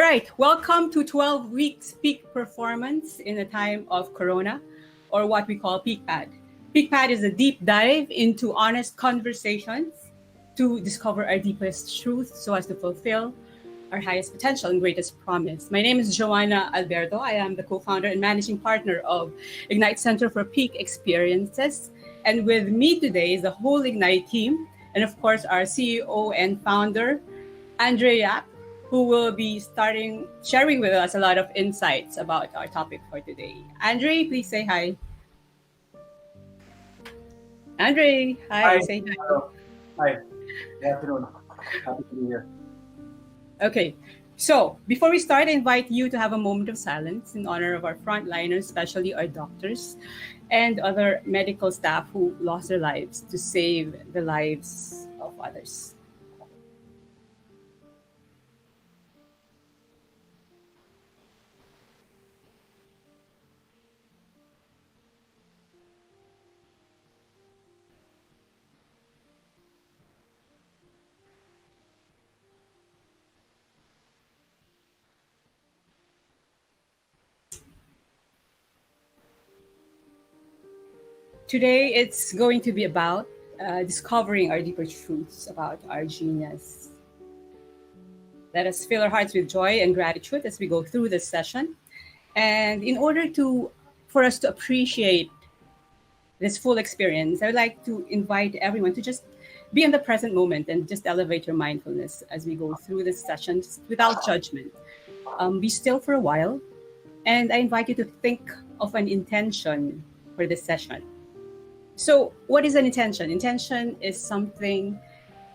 right, welcome to 12 weeks peak performance in a time of Corona, or what we call Peak Pad. Peak Pad is a deep dive into honest conversations to discover our deepest truth so as to fulfill our highest potential and greatest promise. My name is Joanna Alberto. I am the co-founder and managing partner of Ignite Center for Peak Experiences. And with me today is the whole Ignite team, and of course our CEO and founder, Andre Yap, who will be sharing with us a lot of insights about our topic for today. Andre, please say hi. Andre, hi, Hi. say hi. Hello. Hi. Good afternoon. Happy to be here. Okay, so before we start, I invite you to have a moment of silence in honor of our frontliners, especially our doctors and other medical staff who lost their lives to save the lives of others. Today, it's going to be about discovering our deeper truths about our genius. Let us fill our hearts with joy and gratitude as we go through this session. And in order for us to appreciate this full experience, I would like to invite everyone to just be in the present moment and just elevate your mindfulness as we go through this session just without judgment. Be still for a while, and I invite you to think of an intention for this session. So, what is an intention? Intention is something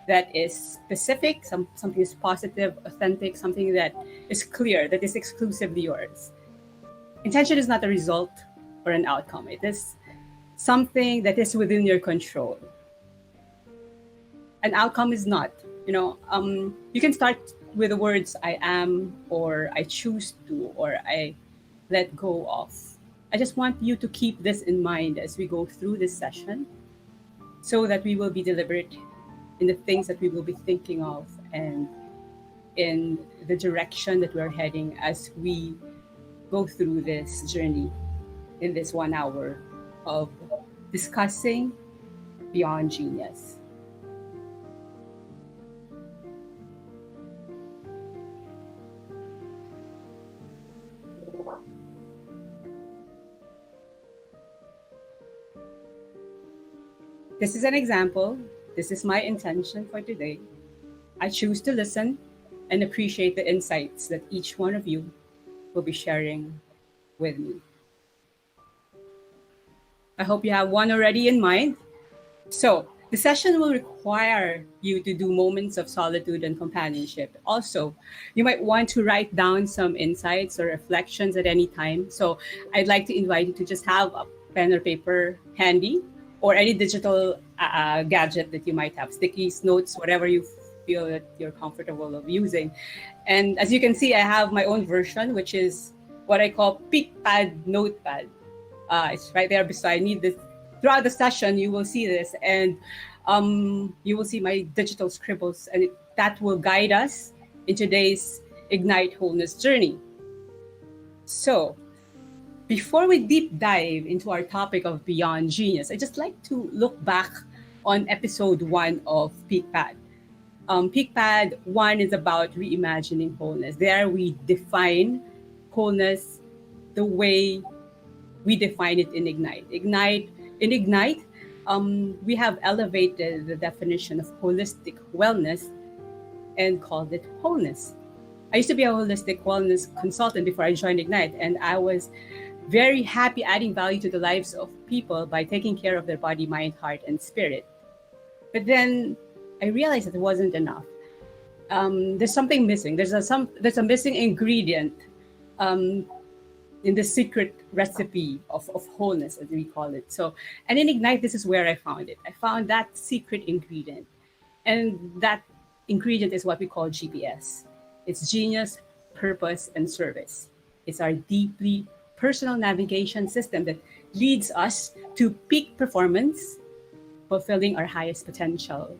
that is specific, something is positive, authentic, something that is clear, that is exclusively yours. Intention is not a result or an outcome. It is something that is within your control. An outcome is not. You can start with the words I am, or I choose to, or I let go of. I just want you to keep this in mind as we go through this session so that we will be deliberate in the things that we will be thinking of and in the direction that we're heading as we go through this journey in this 1 hour of discussing Beyond Genius. This is an example. This is my intention for today. I choose to listen and appreciate the insights that each one of you will be sharing with me. I hope you have one already in mind. So, the session will require you to do moments of solitude and companionship. Also, you might want to write down some insights or reflections at any time. So, I'd like to invite you to just have a pen or paper handy, or any digital gadget that you might have, stickies, notes, whatever you feel that you're comfortable of using. And as you can see, I have my own version, which is what I call Peak Pad Notepad. It's right there beside me. Throughout the session, you will see this, and you will see my digital scribbles, and that will guide us in today's Ignite Wholeness journey. So, before we deep dive into our topic of Beyond Genius, I just like to look back on episode 1 of Peak Pad. Peak Pad 1 is about reimagining wholeness. There we define wholeness the way we define it in Ignite. In Ignite, we have elevated the definition of holistic wellness and called it wholeness. I used to be a holistic wellness consultant before I joined Ignite, and I was very happy adding value to the lives of people by taking care of their body, mind, heart, and spirit. But then I realized that it wasn't enough. There's something missing. There's a missing ingredient in the secret recipe of wholeness, as we call it. So, and in Ignite, this is where I found it. I found that secret ingredient. And that ingredient is what we call GPS. It's genius, purpose, and service. It's our deeply personal navigation system that leads us to peak performance, fulfilling our highest potential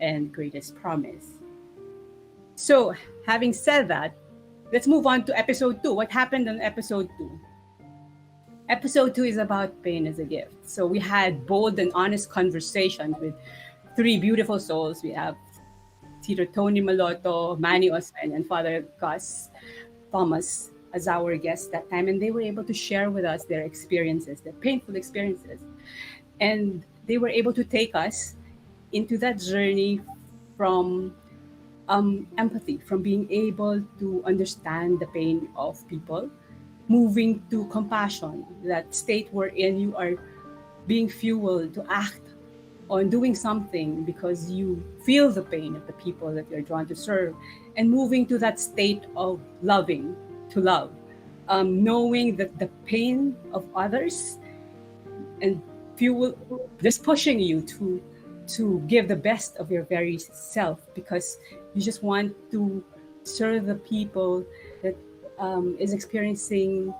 and greatest promise. So, having said that, let's move on to episode 2. What happened on episode 2? Episode 2 is about pain as a gift. So we had bold and honest conversations with three beautiful souls. We have Tito Tony Maloto, Manny Osman, and Father Gus Thomas as our guests that time. And they were able to share with us their experiences, their painful experiences. And they were able to take us into that journey from empathy, from being able to understand the pain of people, moving to compassion, that state wherein you are being fueled to act on doing something because you feel the pain of the people that you're drawn to serve, and moving to that state of loving to love, knowing that the pain of others and fuel just pushing you to give the best of your very self because you just want to serve the people that is experiencing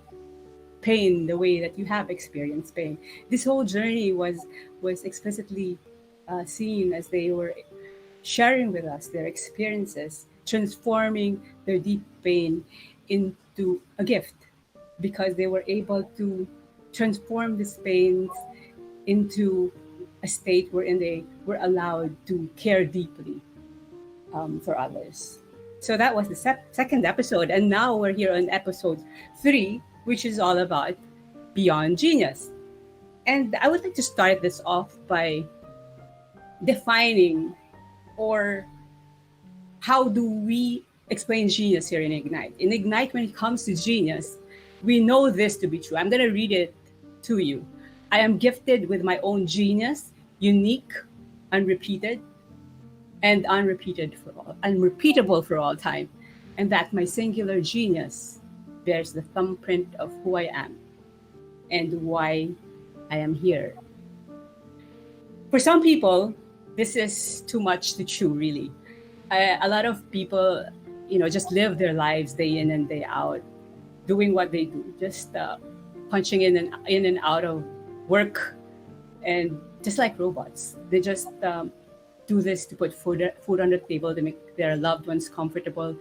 pain the way that you have experienced pain. This whole journey was explicitly seen as they were sharing with us their experiences, transforming their deep pain into a gift because they were able to transform these pains into a state wherein they were allowed to care deeply for others. So that was the second episode. And now we're here on episode 3, which is all about Beyond Genius. And I would like to start this off by defining, or how do we explain genius here in Ignite? In Ignite, when it comes to genius, we know this to be true. I'm going to read it to you. I am gifted with my own genius, unique, unrepeated, and unrepeatable for all time, and that my singular genius bears the thumbprint of who I am and why I am here. For some people, this is too much to chew, really. A lot of people, just live their lives day in and day out, doing what they do, just punching in and out of work, and just like robots. They just do this to put food on the table, to make their loved ones comfortable,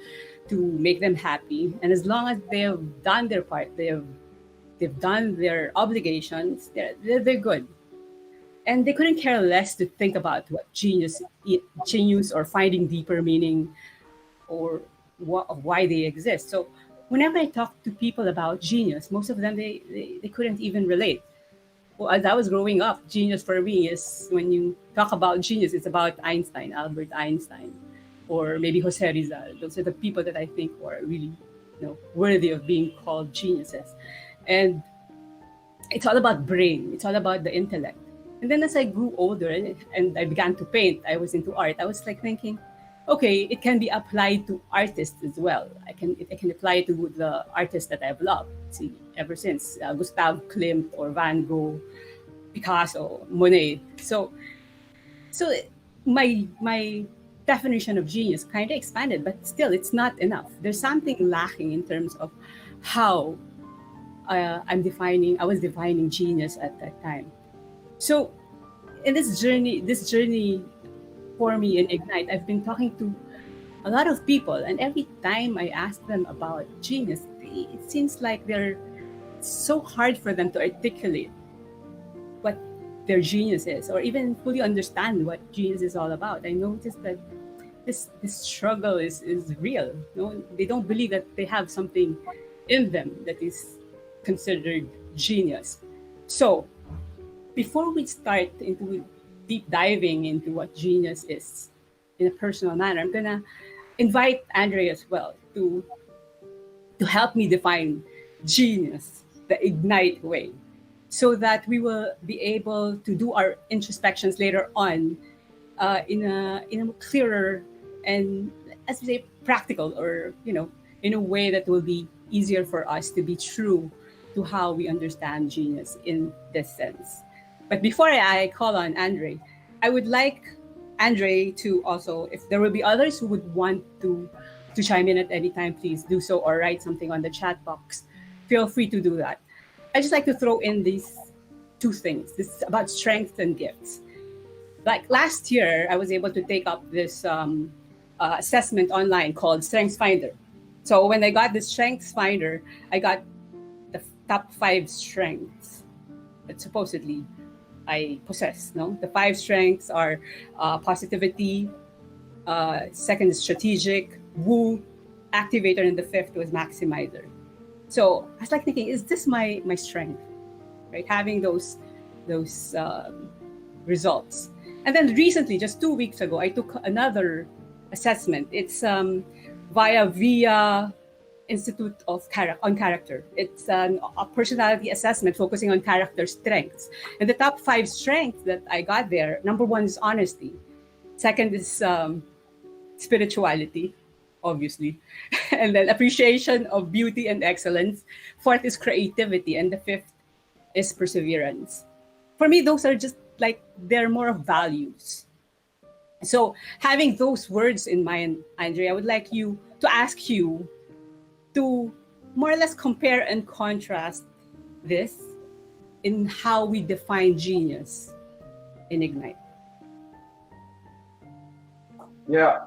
to make them happy. And as long as they have done their part, they've done their obligations, they're good. And they couldn't care less to think about what genius or finding deeper meaning or why they exist. So whenever I talk to people about genius, most of them, they couldn't even relate. Well, as I was growing up, genius for me is, when you talk about genius, it's about Einstein, Albert Einstein, or maybe Jose Rizal. Those are the people that I think are really, worthy of being called geniuses. And it's all about brain. It's all about the intellect. And then as I grew older and I began to paint, I was into art. I was like thinking, okay, it can be applied to artists as well. I can apply it to the artists that I've loved ever since, Gustav Klimt or Van Gogh, Picasso, Monet. So my definition of genius kind of expanded, but still it's not enough. There's something lacking in terms of how I was defining genius at that time. So in this journey for me in Ignite, I've been talking to a lot of people, and every time I ask them about genius, it seems like they're so hard for them to articulate what their genius is, or even fully understand what genius is all about. I noticed that this struggle is real. They don't believe that they have something in them that is considered genius. So before we start into deep diving into what genius is in a personal manner, I'm gonna invite Andre as well to help me define genius the Ignite way, so that we will be able to do our introspections later on in a clearer and, as we say, practical, or in a way that will be easier for us to be true to how we understand genius in this sense. But before I call on Andre, I would like Andre to also, if there will be others who would want to chime in at any time, please do so, or write something on the chat box. Feel free to do that. I just like to throw in these two things. This is about strengths and gifts. Like last year, I was able to take up this assessment online called Strengths Finder. So when I got the Strengths Finder, I got the top 5 strengths that supposedly I possess. No, the 5 strengths are positivity. Second is strategic, woo, activator, and the 5th was maximizer. So I was like thinking, is this my strength? Right, having those results. And then recently, just 2 weeks ago, I took another assessment. It's via VIA Institute of Character. It's a personality assessment focusing on character strengths. And the top 5 strengths that I got there, number 1 is honesty. Second is spirituality, obviously. And then appreciation of beauty and excellence. 4th is creativity. And the 5th is perseverance. For me, those are just like, they're more of values. So having those words in mind, Andre, I would like you to ask you to more or less compare and contrast this in how we define genius in Ignite. Yeah,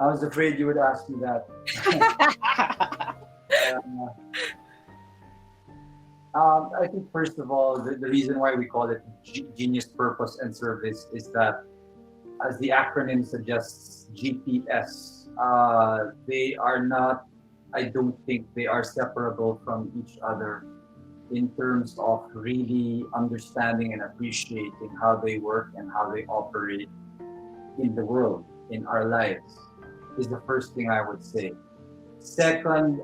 I was afraid you would ask me that. I think first of all, the reason why we call it Genius Purpose and Service is that, as the acronym suggests, GPS, they are not, I don't think they are separable from each other in terms of really understanding and appreciating how they work and how they operate in the world, in our lives, is the first thing I would say. Second,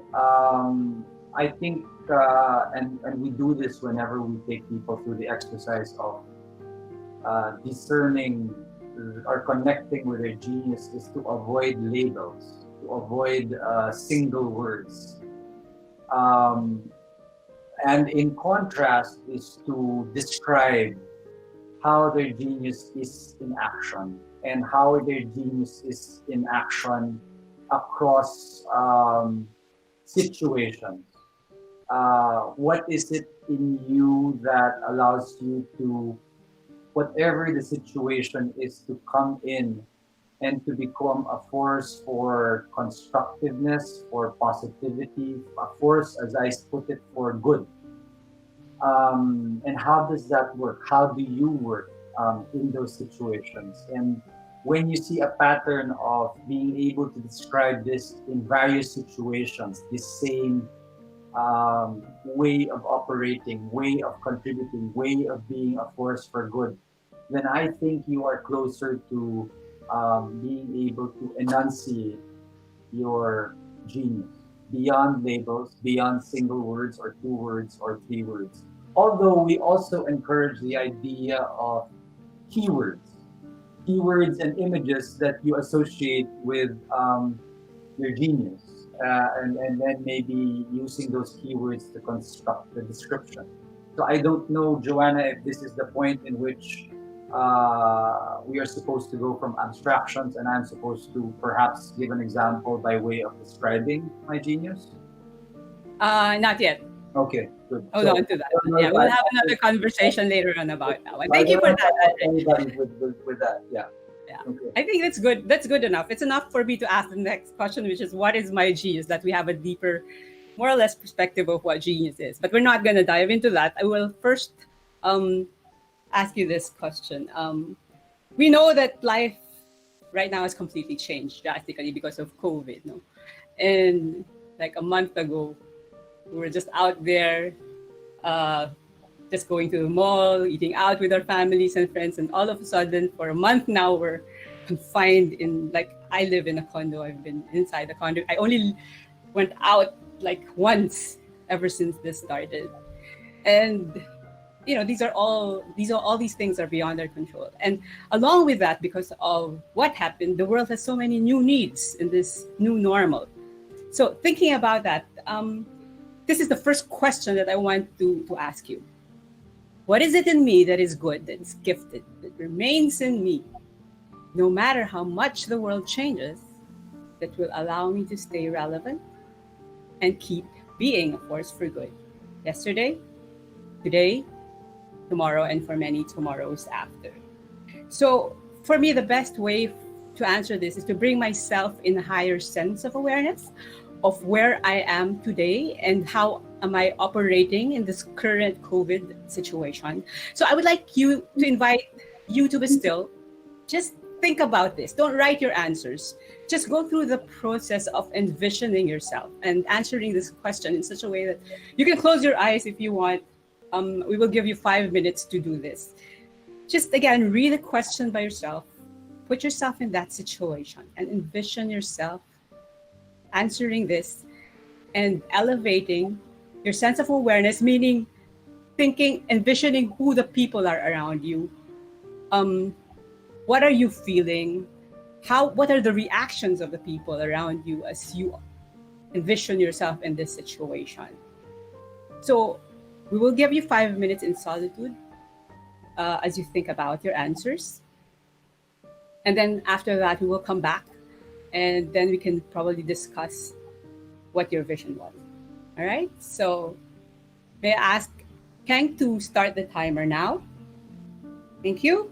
I think, and we do this whenever we take people through the exercise of discerning or connecting with their genius, is to avoid labels, to avoid single words. And in contrast is to describe how their genius is in action and how their genius is in action across situations. What is it in you that allows you to, whatever the situation is, to come in and to become a force for constructiveness, for positivity, a force, as I put it, for good. And how does that work? How do you work in those situations? And when you see a pattern of being able to describe this in various situations, this same way of operating, way of contributing, way of being a force for good, then I think you are closer to being able to enunciate your genius beyond labels, beyond single words or 2 words or 3 words. Although we also encourage the idea of keywords and images that you associate with your genius, and then maybe using those keywords to construct the description. So I don't know, Joanna, if this is the point in which we are supposed to go from abstractions and I'm supposed to perhaps give an example by way of describing my genius? Not yet. Okay, good. Hold on to that. Yeah, we'll have another conversation later on about that one. Thank you for that. With that, yeah. Yeah, okay. I think that's good. That's good enough. It's enough for me to ask the next question, which is, what is my genius? That we have a deeper, more or less perspective of what genius is. But we're not going to dive into that. I will first ask you this question. We know that life right now has completely changed drastically because of COVID. No? And like a month ago, we were just out there, just going to the mall, eating out with our families and friends. And all of a sudden, for a month now, we're confined in, like, I live in a condo. I've been inside the condo. I only went out like once ever since this started. And, you know, all these things are beyond our control. And along with that, because of what happened, the world has so many new needs in this new normal. So thinking about that, this is the first question that I want to ask you. What is it in me that is good, that is gifted, that remains in me, no matter how much the world changes, that will allow me to stay relevant and keep being a force for good? Yesterday, today, tomorrow, and for many tomorrows after. So for me, the best way to answer this is to bring myself in a higher sense of awareness of where I am today and how am I operating in this current COVID situation. So I would like you to invite you to be still. Just think about this. Don't write your answers. Just go through the process of envisioning yourself and answering this question in such a way that you can close your eyes if you want. We will give you 5 minutes to do this. Just again, read the question by yourself. Put yourself in that situation and envision yourself answering this and elevating your sense of awareness, meaning thinking, envisioning who the people are around you. Um, what are you feeling? What are the reactions of the people around you as you envision yourself in this situation? So we will give you 5 minutes in solitude as you think about your answers. And then after that, we will come back and then we can probably discuss what your vision was. All right. So may I ask Kang to start the timer now? Thank you.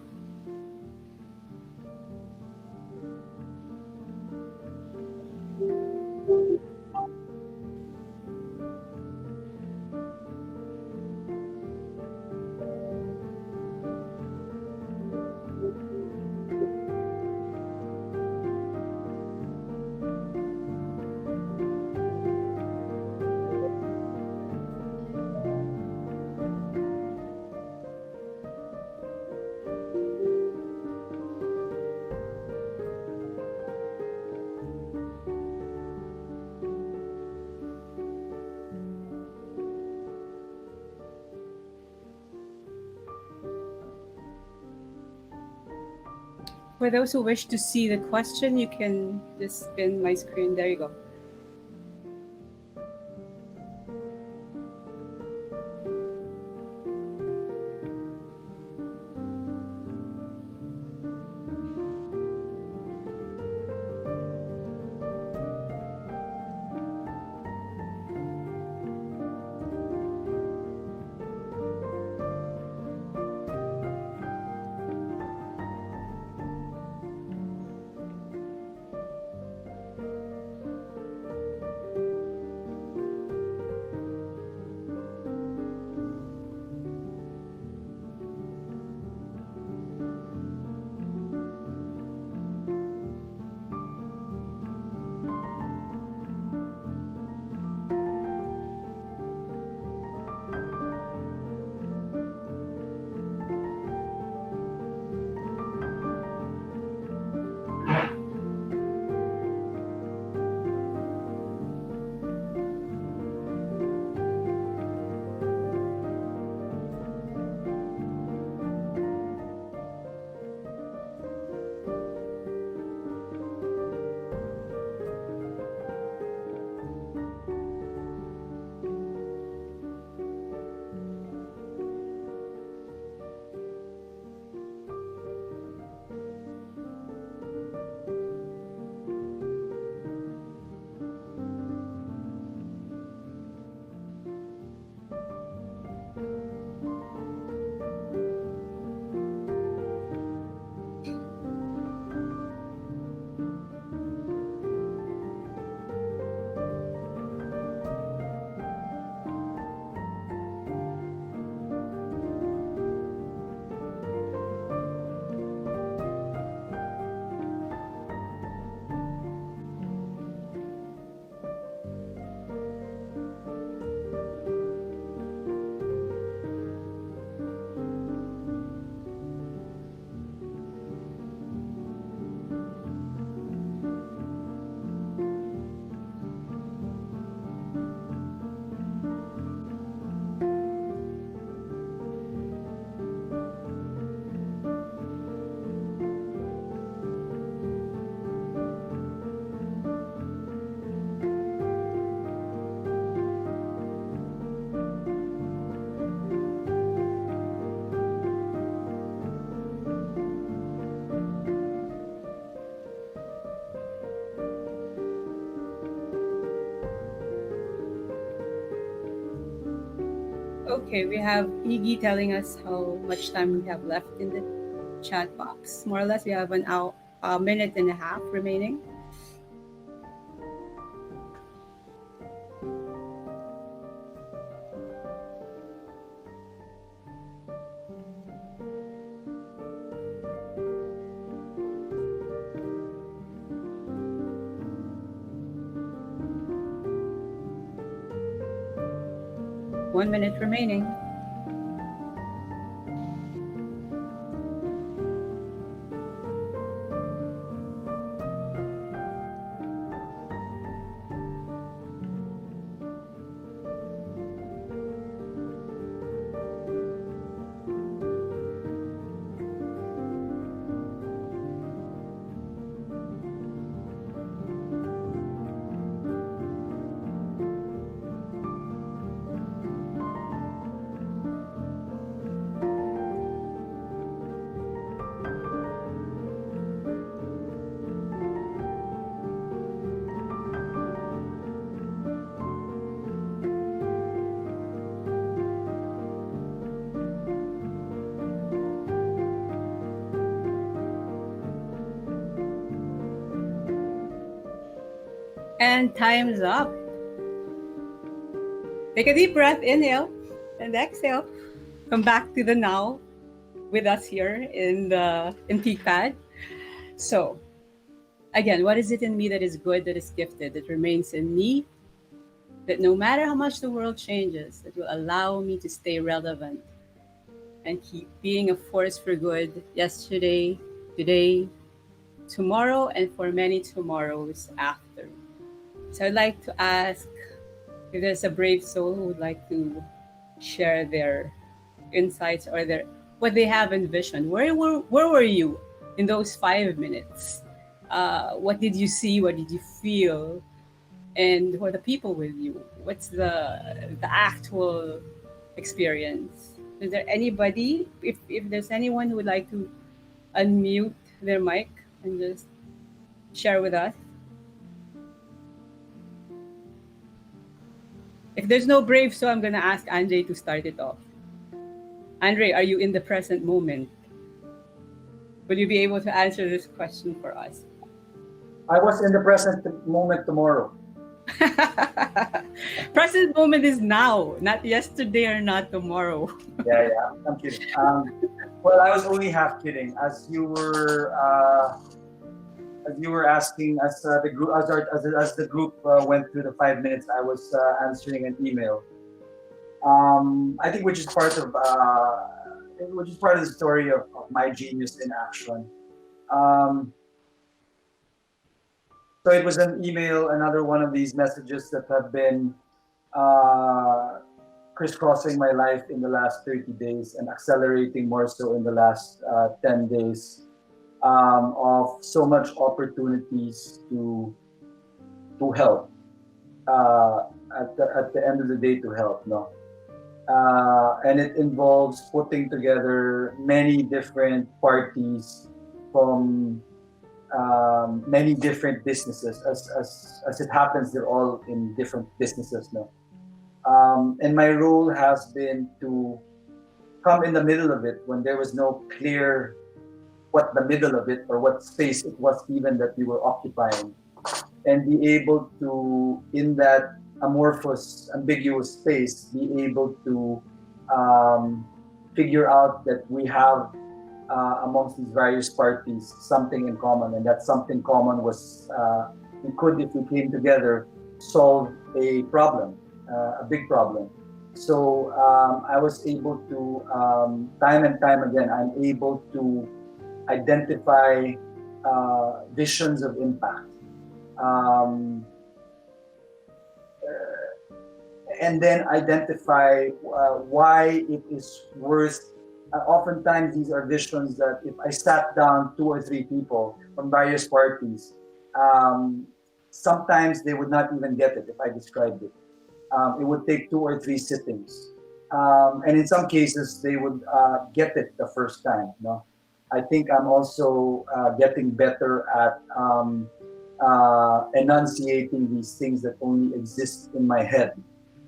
For those who wish to see the question, you can just spin my screen. There you go. Okay, we have Iggy telling us how much time we have left in the chat box. More or less, we have a minute and a half remaining. 1 minute remaining. And time's up. Take a deep breath, inhale and exhale. Come back to the now with us here in the TPAD. So, again, what is it in me that is good, that is gifted, that remains in me, that no matter how much the world changes, that will allow me to stay relevant and keep being a force for good yesterday, today, tomorrow, and for many tomorrows after. So I'd like to ask if there's a brave soul who would like to share their insights or their what they have envisioned. Where were you in those 5 minutes? What did you see? What did you feel? And who are the people with you? What's the actual experience? Is there anybody? If there's anyone who would like to unmute their mic and just share with us. If there's no brave, so I'm gonna ask Andre to start it off. Andre, are you in the present moment? Will you be able to answer this question for us? I was in the present moment tomorrow. Present moment is now, not yesterday or not tomorrow. Yeah, I'm kidding. Well, I was only half kidding. As you were asking, as the group as the group went through the 5 minutes, I was answering an email. I think which is part of the story of my genius in action. So it was an email, another one of these messages that have been crisscrossing my life in the last 30 days and accelerating more so in the last 10 days of so much opportunities to help. At the end of the day, to help, no? And it involves putting together many different parties from many different businesses. As it happens, they're all in different businesses now. And my role has been to come in the middle of it when there was no clear what the middle of it or what space it was even that we were occupying, and be able to, in that amorphous, ambiguous space, be able to figure out that we have amongst these various parties something in common, and that something common was we could, if we came together, solve a problem, a big problem. So I was able to, time and time again, I'm able to identify visions of impact. And then identify why it is worth. Oftentimes, these are visions that if I sat down 2 or 3 people from various parties, sometimes they would not even get it if I described it. It would take 2 or 3 sittings. And in some cases, they would get it the first time. No? I think I'm also getting better at enunciating these things that only exist in my head.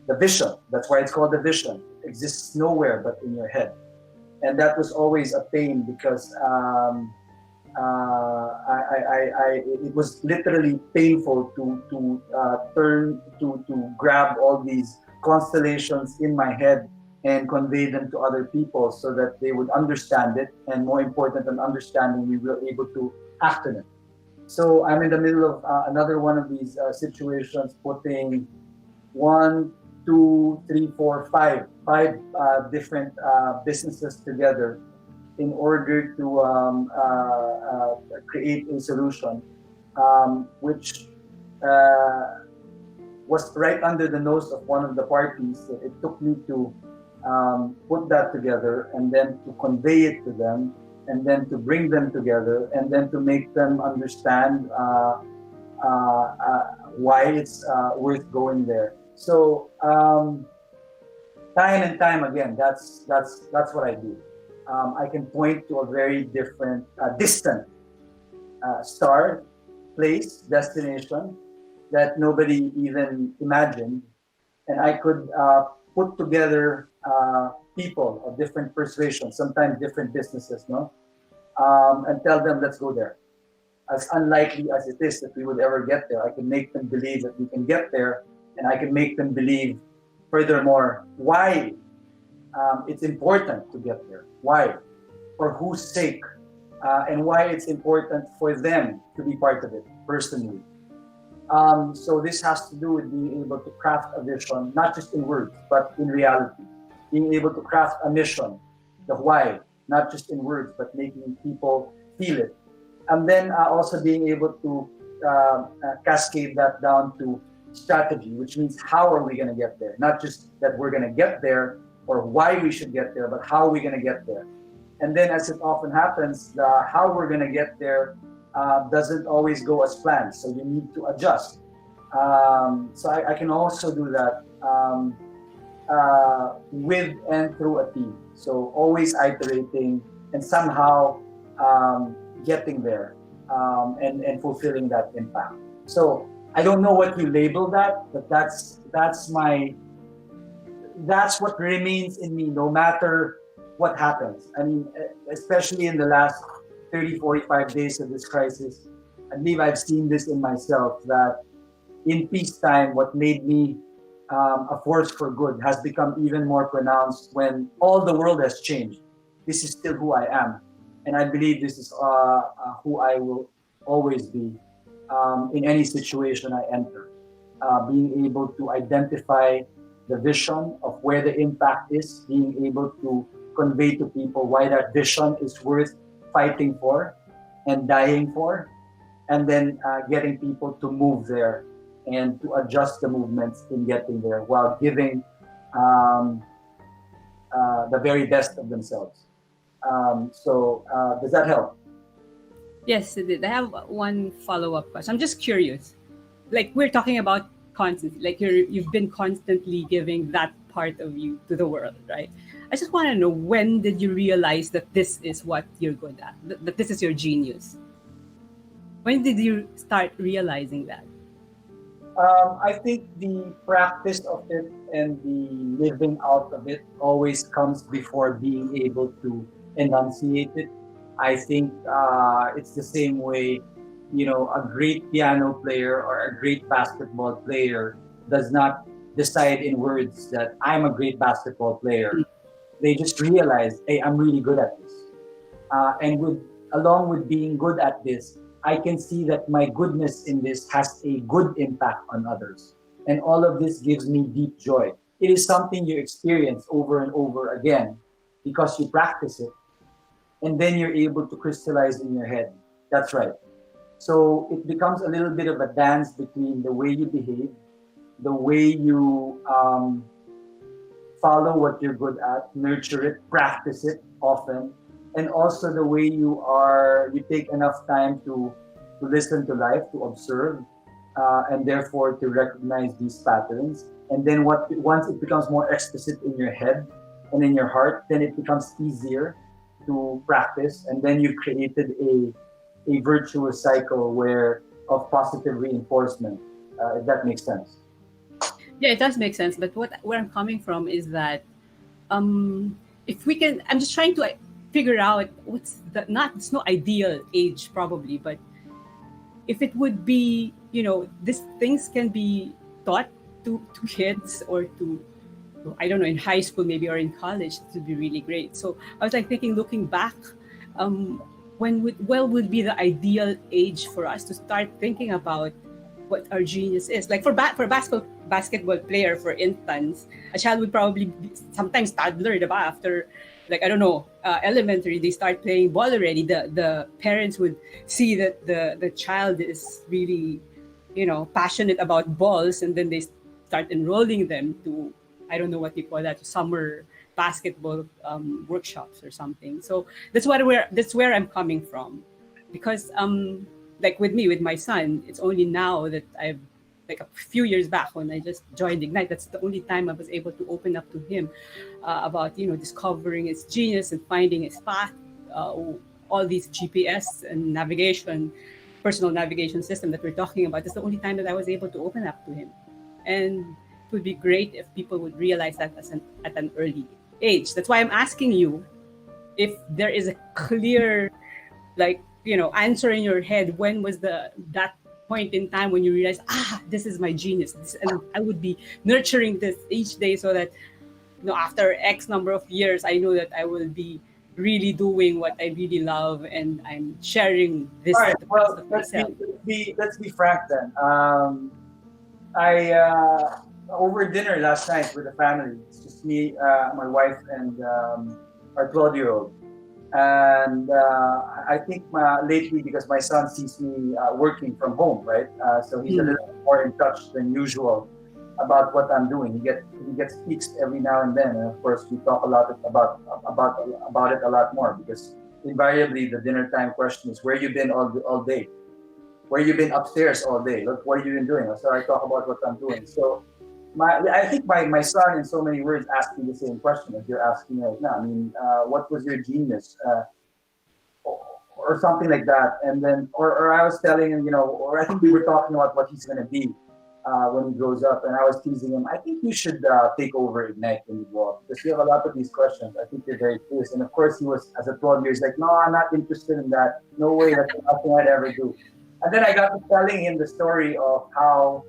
The vision, that's why it's called the vision. It exists nowhere but in your head. And that was always a pain because it was literally painful to turn to grab all these constellations in my head and convey them to other people so that they would understand it, and more important than understanding, we were able to act on it. So I'm in the middle of another one of these situations, putting 1, two, three, four, five different businesses together in order to create a solution, which was right under the nose of one of the parties. That it took me to put that together and then to convey it to them and then to bring them together and then to make them understand why it's worth going there. So time and time again, that's what I do. I can point to a very different, distant star, place, destination that nobody even imagined, and I could put together people of different persuasions, sometimes different businesses, no, and tell them, let's go there. As unlikely as it is that we would ever get there, I can make them believe that we can get there, and I can make them believe, furthermore, why it's important to get there, why, for whose sake, and why it's important for them to be part of it personally. So this has to do with being able to craft a vision, not just in words, but in reality. Being able to craft a mission, the why, not just in words, but making people feel it. And then also being able to cascade that down to strategy, which means how are we going to get there? Not just that we're going to get there or why we should get there, but how are we going to get there? And then, as it often happens, how we're going to get there doesn't always go as planned. So you need to adjust. So I can also do that with and through a team. So always iterating and somehow getting there and fulfilling that impact. So I don't know what you label that, but that's what remains in me no matter what happens. I mean, especially in the last 30, 45 days of this crisis, I believe I've seen this in myself, that in peacetime, what made me a force for good has become even more pronounced when all the world has changed. This is still who I am. And I believe this is who I will always be in any situation I enter. Being able to identify the vision of where the impact is, being able to convey to people why that vision is worth fighting for and dying for, and then getting people to move there and to adjust the movements in getting there while giving the very best of themselves. So does that help? Yes, it did. I have one follow-up question. I'm just curious. Like we're talking about constantly, like you've been constantly giving that part of you to the world, right? I just want to know, when did you realize that this is what you're good at, that this is your genius? When did you start realizing that? I think the practice of it and the living out of it always comes before being able to enunciate it. I think it's the same way, a great piano player or a great basketball player does not decide in words that I'm a great basketball player. They just realize, hey, I'm really good at this. And along with being good at this, I can see that my goodness in this has a good impact on others. And all of this gives me deep joy. It is something you experience over and over again because you practice it. And then you're able to crystallize in your head. That's right. So it becomes a little bit of a dance between the way you behave, the way you follow what you're good at, nurture it, practice it often, and also the way you take enough time to listen to life, to observe, and therefore to recognize these patterns. And then once it becomes more explicit in your head and in your heart, then it becomes easier to practice, and then you've created a virtuous cycle of positive reinforcement, if that makes sense. Yeah, it does make sense. But where I'm coming from is that if we can, I'm just trying to figure out it's no ideal age probably, but if it would be, these things can be taught to kids or to, I don't know, in high school maybe or in college, it would be really great. So I was thinking, looking back, when would be the ideal age for us to start thinking about what our genius is? Like for basketball basketball player, for instance, a child would probably be, sometimes toddler, diba? After like I don't know, elementary, they start playing ball already. The parents would see that the child is really, passionate about balls, and then they start enrolling them to, I don't know what you call that, summer basketball workshops or something. So that's where I'm coming from, because like with me, with my son, it's only now that I've, like a few years back when I just joined Ignite, that's the only time I was able to open up to him about discovering his genius and finding his path. Uh, all these GPS and navigation, personal navigation system that we're talking about. That's the only time that I was able to open up to him, and it would be great if people would realize that at an early age. That's why I'm asking you if there is a clear, like, answer in your head. When was that point in time when you realized, this is my genius, and I would be nurturing this each day, so that after X number of years, I know that I will be really doing what I really love, and I'm sharing this All right. to the rest Well, of myself. let's be frank then. I over dinner last night with the family. It's just me, my wife, and our 12-year-old. And I think lately, because my son sees me working from home, right? So he's a Mm. little more in touch than usual about what I'm doing. He gets peeks every now and then, and of course we talk a lot about it a lot more, because invariably the dinner time question is, where you been all day? Where you been upstairs all day? Look, what have you been doing? So I talk about what I'm doing. So I think my son, in so many words, asked me the same question as you're asking right now. I mean, what was your genius? Or something like that. And then, or I was telling him, or I think we were talking about what he's going to be when he grows up. And I was teasing him, I think you should take over Ignite when you grow up, because you have a lot of these questions. I think you're very curious. And of course, he was, as a 12 years, like, no, I'm not interested in that. No way, that's nothing I'd ever do. And then I got to telling him the story of how,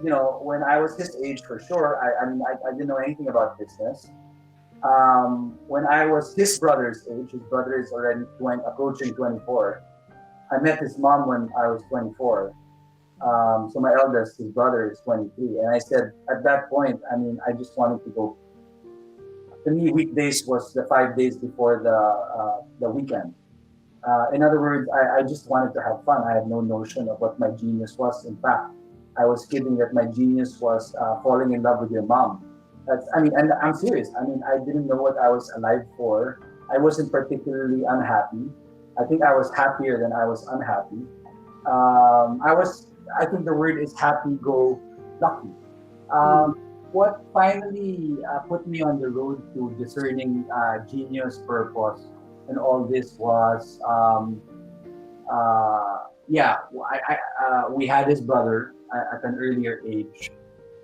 when I was his age, for sure, I didn't know anything about business. When I was his brother's age, his brother is already approaching 24. I met his mom when I was 24. So my eldest, his brother, is 23. And I said, at that point, I just wanted to go. To me, weekdays was the 5 days before the weekend. In other words, I just wanted to have fun. I had no notion of what my genius was. In fact, I was kidding that my genius was falling in love with your mom. And I'm serious. I didn't know what I was alive for. I wasn't particularly unhappy. I think I was happier than I was unhappy. I think the word is happy go lucky. What finally put me on the road to discerning genius, purpose, and all this was, we had his brother at an earlier age,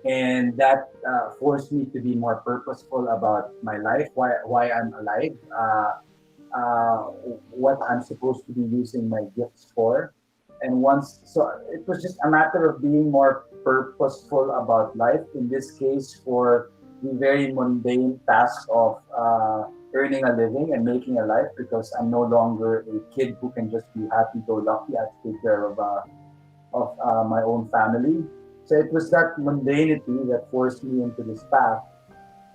and that forced me to be more purposeful about my life, why I'm alive, uh, what I'm supposed to be using my gifts for. And so it was just a matter of being more purposeful about life. In this case, for the very mundane task of earning a living and making a life, because I'm no longer a kid who can just be happy-go-lucky. I have to take care of my own family. So it was that mundanity that forced me into this path.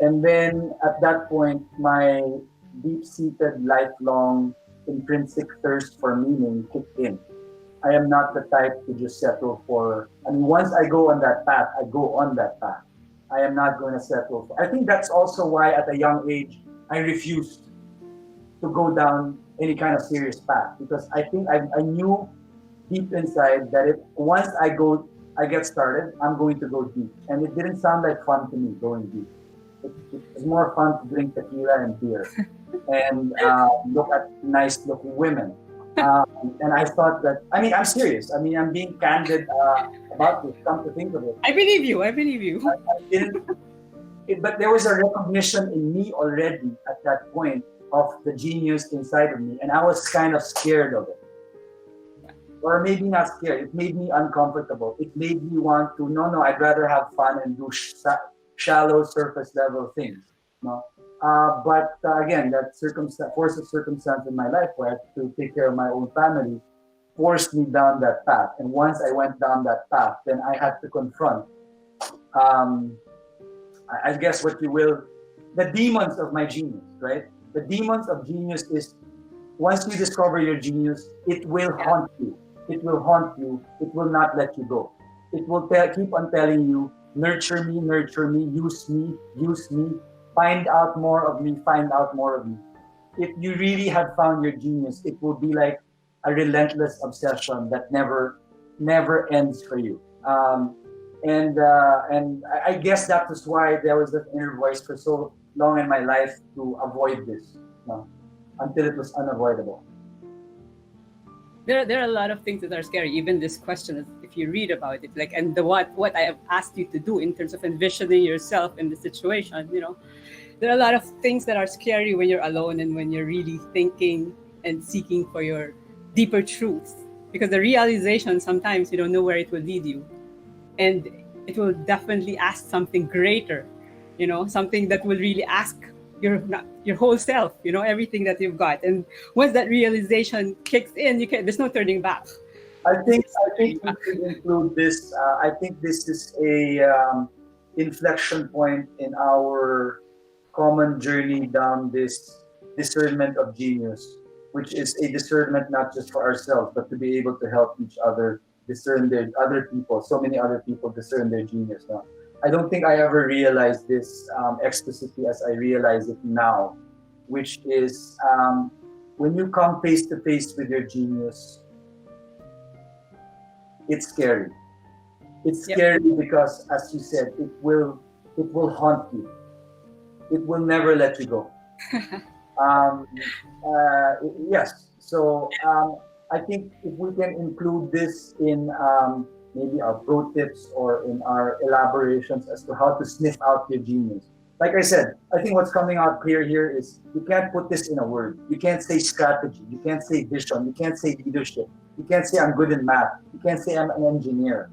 And then at that point, my deep-seated, lifelong, intrinsic thirst for meaning kicked in. I am not the type to just settle for. Once I go on that path, I go on that path. I am not going to settle for. I think that's also why, at a young age, I refused to go down any kind of serious path, because I think I knew deep inside that once I get started, I'm going to go deep, and it didn't sound like fun to me going deep. It was more fun to drink tequila and beer, and look at nice-looking women. And I thought that, I'm serious. I'm being candid about this, come to think of it. I believe you. I believe you. I didn't, but there was a recognition in me already at that point of the genius inside of me, and I was kind of scared of it. Or maybe not scared. It made me uncomfortable. It made me want to, no, I'd rather have fun and do shallow surface level things. No. But again, that force of circumstance in my life, where I had to take care of my own family, forced me down that path. And once I went down that path, then I had to confront um, I guess what you will, the demons of my genius, right? The demons of genius is once you discover your genius, it will Yeah. haunt you. It will haunt you. It will not let you go. It will keep on telling you, nurture me, use me, find out more of me, find out more of me. If you really have found your genius, it will be like a relentless obsession that never ends for you. And I guess that was why there was that inner voice for so long in my life to avoid this, until it was unavoidable. There are a lot of things that are scary. Even this question, if you read about it, like, and the what I have asked you to do in terms of envisioning yourself in the situation, there are a lot of things that are scary when you're alone and when you're really thinking and seeking for your deeper truths. Because the realization sometimes you don't know where it will lead you, and it will definitely ask something greater, something that will really ask your whole self, everything that you've got. And once that realization kicks in, there's no turning back. I There's think no I turning think we back. could include this. I think this is a inflection point in our common journey down this discernment of genius, which is a discernment not just for ourselves, but to be able to help each other discern their other people. So many other people discern their genius. Now, I don't think I ever realized this explicitly as I realize it now, which is when you come face to face with your genius, it's scary. It's Yep. scary because, as you said, it will haunt you. It will never let you go. Um, yes. So I think if we can include this in maybe our pro tips or in our elaborations as to how to sniff out your genius. Like I said, I think what's coming out clear here is you can't put this in a word. You can't say strategy. You can't say vision. You can't say leadership. You can't say I'm good in math. You can't say I'm an engineer,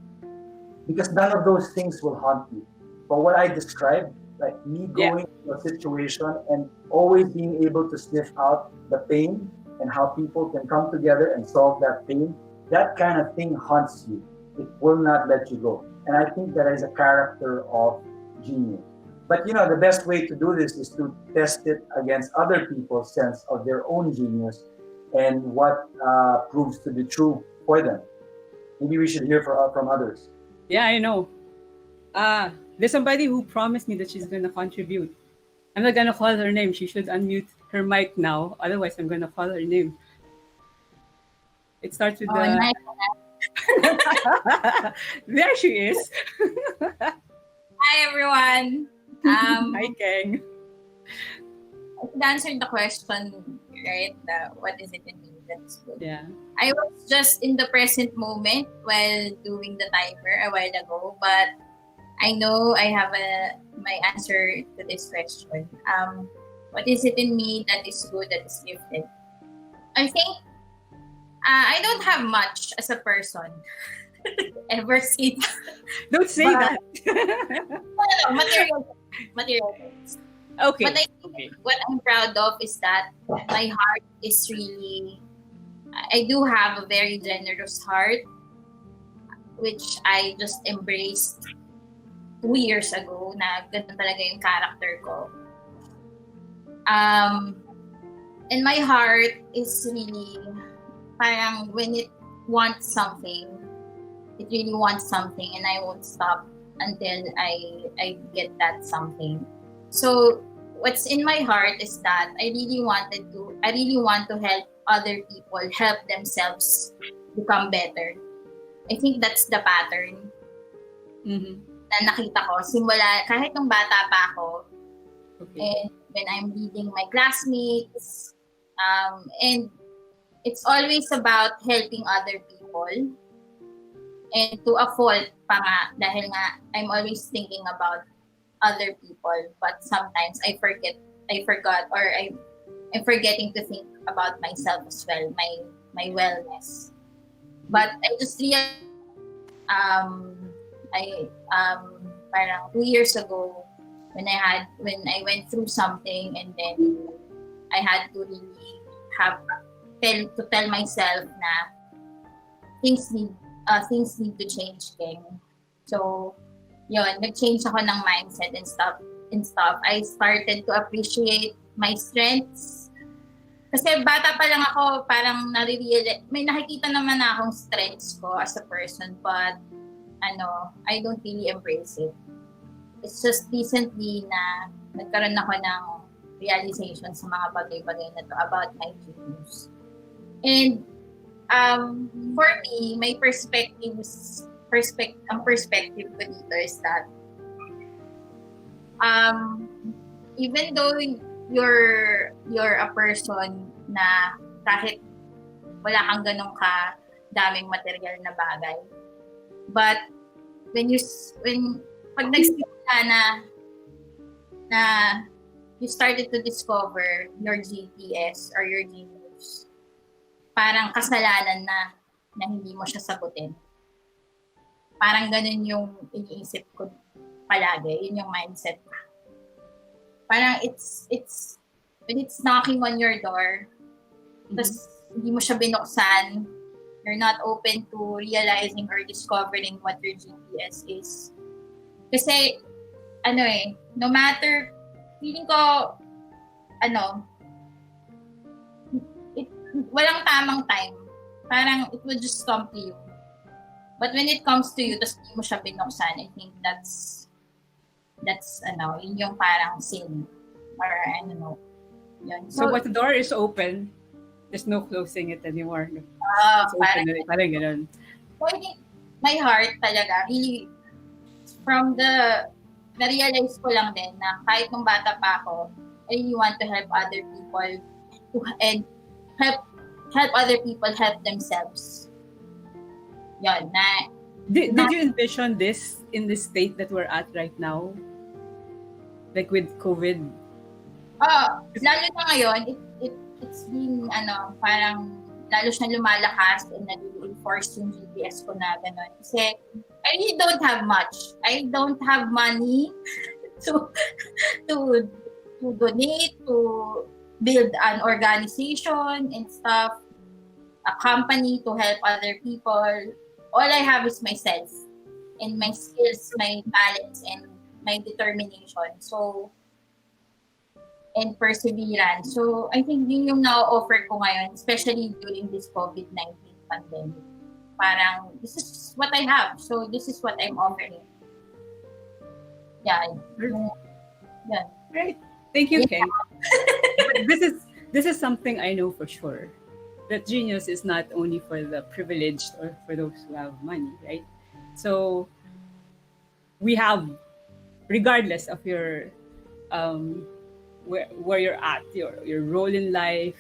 because none of those things will haunt you. But what I described, like me Yeah. going to a situation and always being able to sniff out the pain and how people can come together and solve that pain, that kind of thing haunts you. It will not let you go. And I think that is a character of genius. But the best way to do this is to test it against other people's sense of their own genius and what proves to be true for them. Maybe we should hear from others. Yeah, I know. There's somebody who promised me that she's gonna contribute. I'm not gonna call her name. She should unmute her mic now. Otherwise, I'm gonna call her name. It starts with Oh, the. nice. There she is. Hi, everyone. Hi, Kang. To answer the question, right? What is it in me that's good? Yeah. I was just in the present moment while doing the timer a while ago, but I know I have my answer to this question. What is it in me that is good, that is gifted? I think I don't have much as a person ever since Don't say But- that. material things. Okay. But I think Okay. what I'm proud of is that my heart is really, I do have a very generous heart, which I just embraced 2 years ago na ganun talaga yung character ko. And my heart is really, parang when it wants something, it really wants something and I won't stop until I get that something. So what's in my heart is that I really want to help other people help themselves become better. I think that's the pattern Mhm. na nakita ko simula kahit nung bata pa ako, Okay. and when I'm leading my classmates, and it's always about helping other people, and to a fault pa nga dahil nga I'm always thinking about other people, but sometimes I forgot, or I'm forgetting to think about myself as well, my wellness. But I just realized, parang 2 years ago when I went through something, and then I had to really tell myself na things need to change, King. So yun, nag-change ako ng mindset and stuff. I started to appreciate my strengths. Kasi bata pa lang ako, parang may nakikita naman na akong strengths ko as a person, but I don't really embrace it. It's just recently na nagkaroon ako ng realization sa mga bagay-bagay na to about my genius. And for me, my ang perspective ko dito is that even though you're a person na kahit wala kang ganun ka daming material na bagay, but pag nagsimula na you started to discover your GTS or your genius, parang kasalanan na hindi mo siya sagutin. Parang ganun yung iniisip ko palagi, yun yung mindset ko. Parang when it's knocking on your door, tapos hindi mo siya binuksan, you're not open to realizing or discovering what your GPS is. Kasi, no matter, feeling ko, walang tamang time. Parang it will just come to you. But when it comes to you, tapos hindi mo siya binuksan, I think that's yun yung parang sin. Or, I don't know. Yun. So, but the door is open, there's no closing it anymore. It's open na rin. Parang ganun. So, I think my heart talaga, really, na-realize ko lang din na kahit nung bata pa ako, I really want to help other people and help other people help themselves. Yun, Did you envision this in the state that we're at right now? Like with COVID? Lalo na ngayon, it's been, parang lalo siya lumalakas and nag-enforce yung GPS ko na gano'n. Kasi I really don't have much. I don't have money to donate, to build an organization and stuff, a company to help other people. All I have is myself and my skills, my talents, and my determination. So, and perseverance. So, I think yun yung na-offer ko ngayon, especially during this COVID-19 pandemic. Parang, this is what I have. So, this is what I'm offering. Yeah. Yeah. Right. Thank you, Keng. This is something I know for sure. That genius is not only for the privileged or for those who have money, right? So, we have, regardless of your where you're at, your role in life,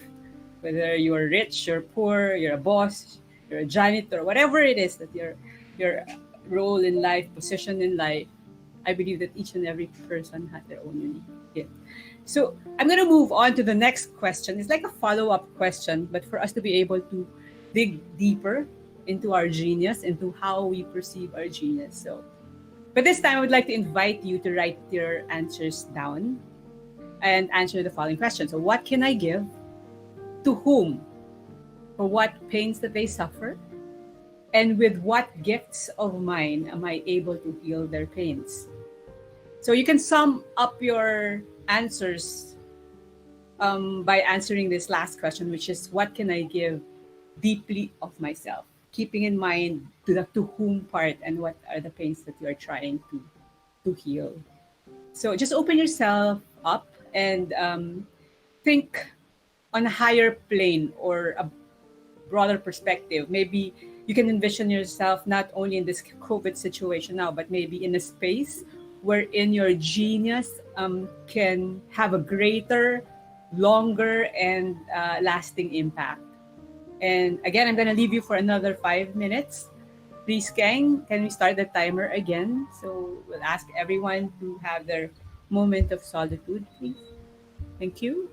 whether you're rich, you're poor, you're a boss, you're a janitor, whatever it is that your role in life, position in life, I believe that each and every person has their own unique gift. So I'm going to move on to the next question. It's like a follow-up question, but for us to be able to dig deeper into our genius, into how we perceive our genius. So, but this time I would like to invite you to write your answers down and answer the following question. So what can I give? To whom? For what pains that they suffer? And with what gifts of mine am I able to heal their pains? So you can sum up your answers by answering this last question, which is what can I give deeply of myself, keeping in mind the to whom part and what are the pains that you are trying to heal. So just open yourself up and think on a higher plane or a broader perspective. Maybe you can envision yourself not only in this COVID situation now, but maybe in a space wherein your genius can have a greater, longer, and lasting impact. And again, I'm going to leave you for another 5 minutes. Please, Keng, can we start the timer again? So we'll ask everyone to have their moment of solitude, please. Thank you.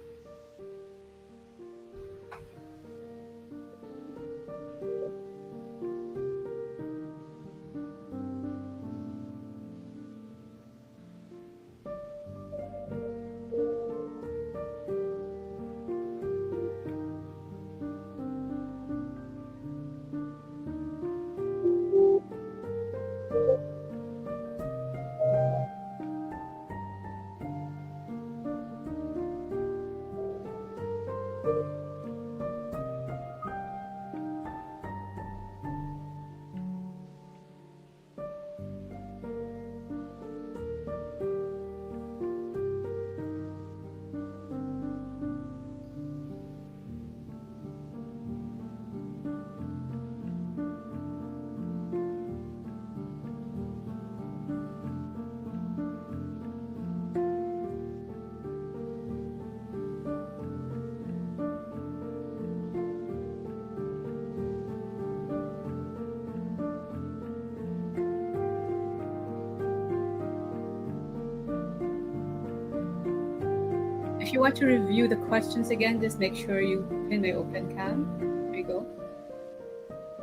you want to review the questions again, just make sure you pin my open cam. There you go.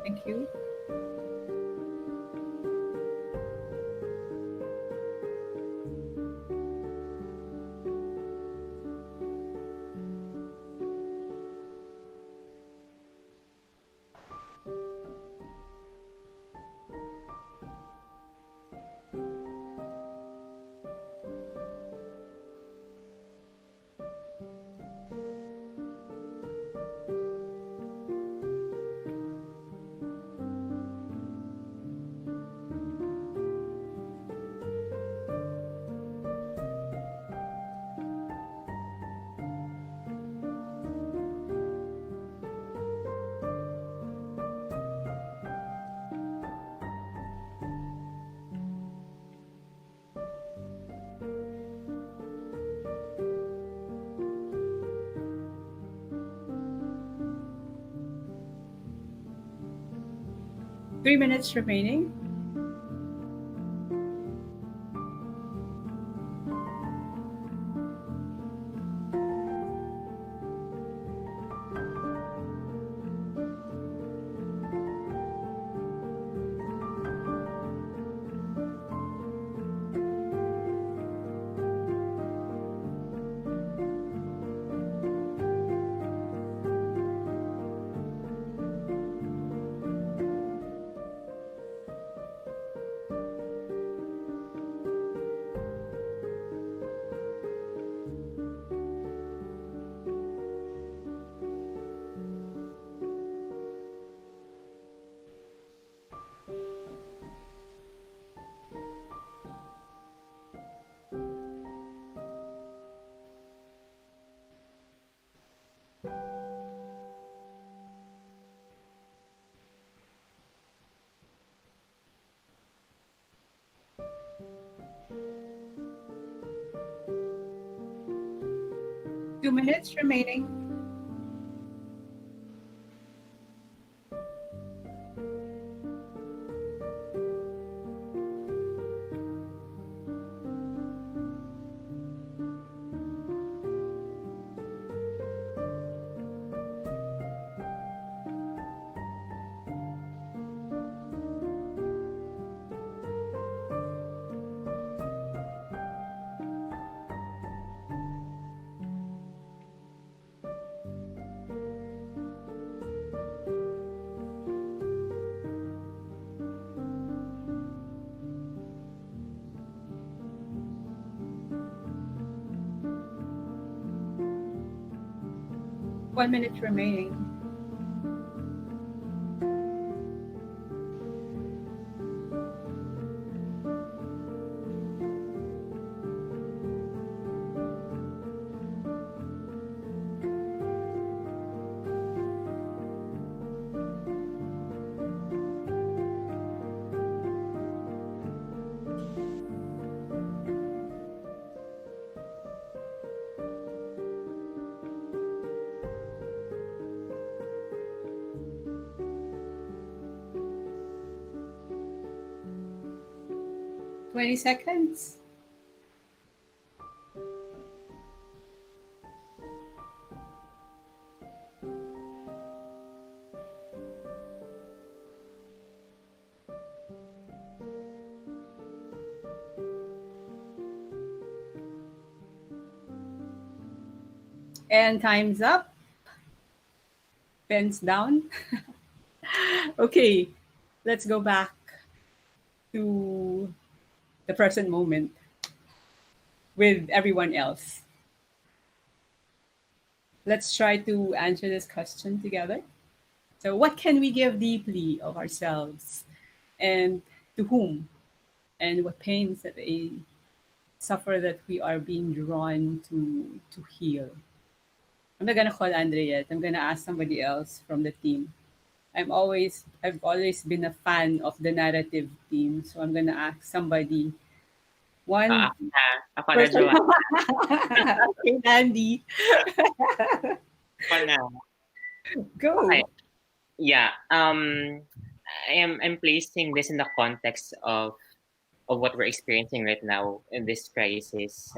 Thank you. Three minutes remaining. Two minutes remaining. One minute remaining. Twenty seconds. And time's up. Pens down. Okay, let's go back to the present moment with everyone else. Let's try to answer this question together. So, what can we give deeply of ourselves, and to whom, and what pains that they suffer that we are being drawn to heal? I'm not gonna call Andre yet. I'm gonna ask somebody else from the team. I've always been a fan of the narrative team, so I'm gonna ask somebody. One Ako na, person. Joanne. Okay, Andy. Ako na. Go. Okay. Yeah. I'm placing this in the context of what we're experiencing right now in this crisis.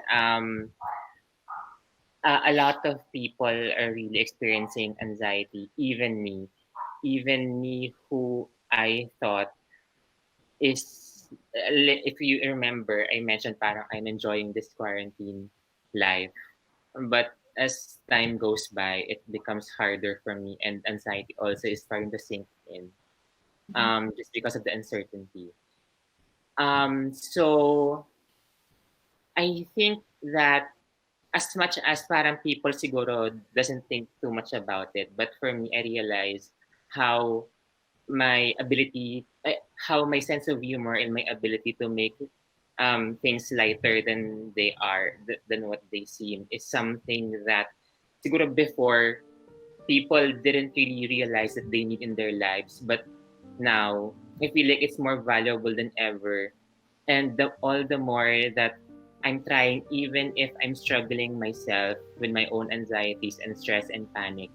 a lot of people are really experiencing anxiety, even me who I thought is, if you remember, I mentioned parang I'm enjoying this quarantine life. But as time goes by, it becomes harder for me, and anxiety also is starting to sink in, just because of the uncertainty. So I think that as much as parang people siguro doesn't think too much about it, but for me, I realize how how my sense of humor and my ability to make things lighter than they are, than what they seem, is something that siguro before people didn't really realize that they need in their lives, but now I feel like it's more valuable than ever, and all the more that I'm trying, even if I'm struggling myself with my own anxieties and stress and panic,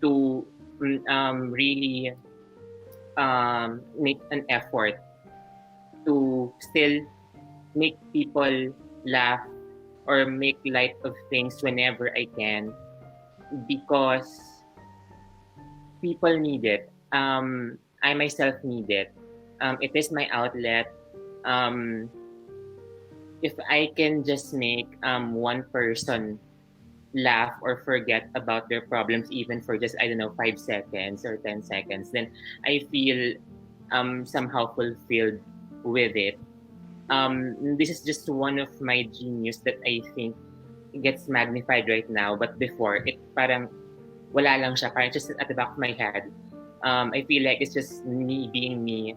to really make an effort to still make people laugh or make light of things whenever I can, because people need it. I myself need it. It is my outlet. Um, if I can just make one person laugh or forget about their problems, even for just, I don't know, 5 seconds or 10 seconds, then I feel somehow fulfilled with it. This is just one of my genius that I think gets magnified right now, but before it parang wala lang siya, parang just at the back of my head. I feel like it's just me, being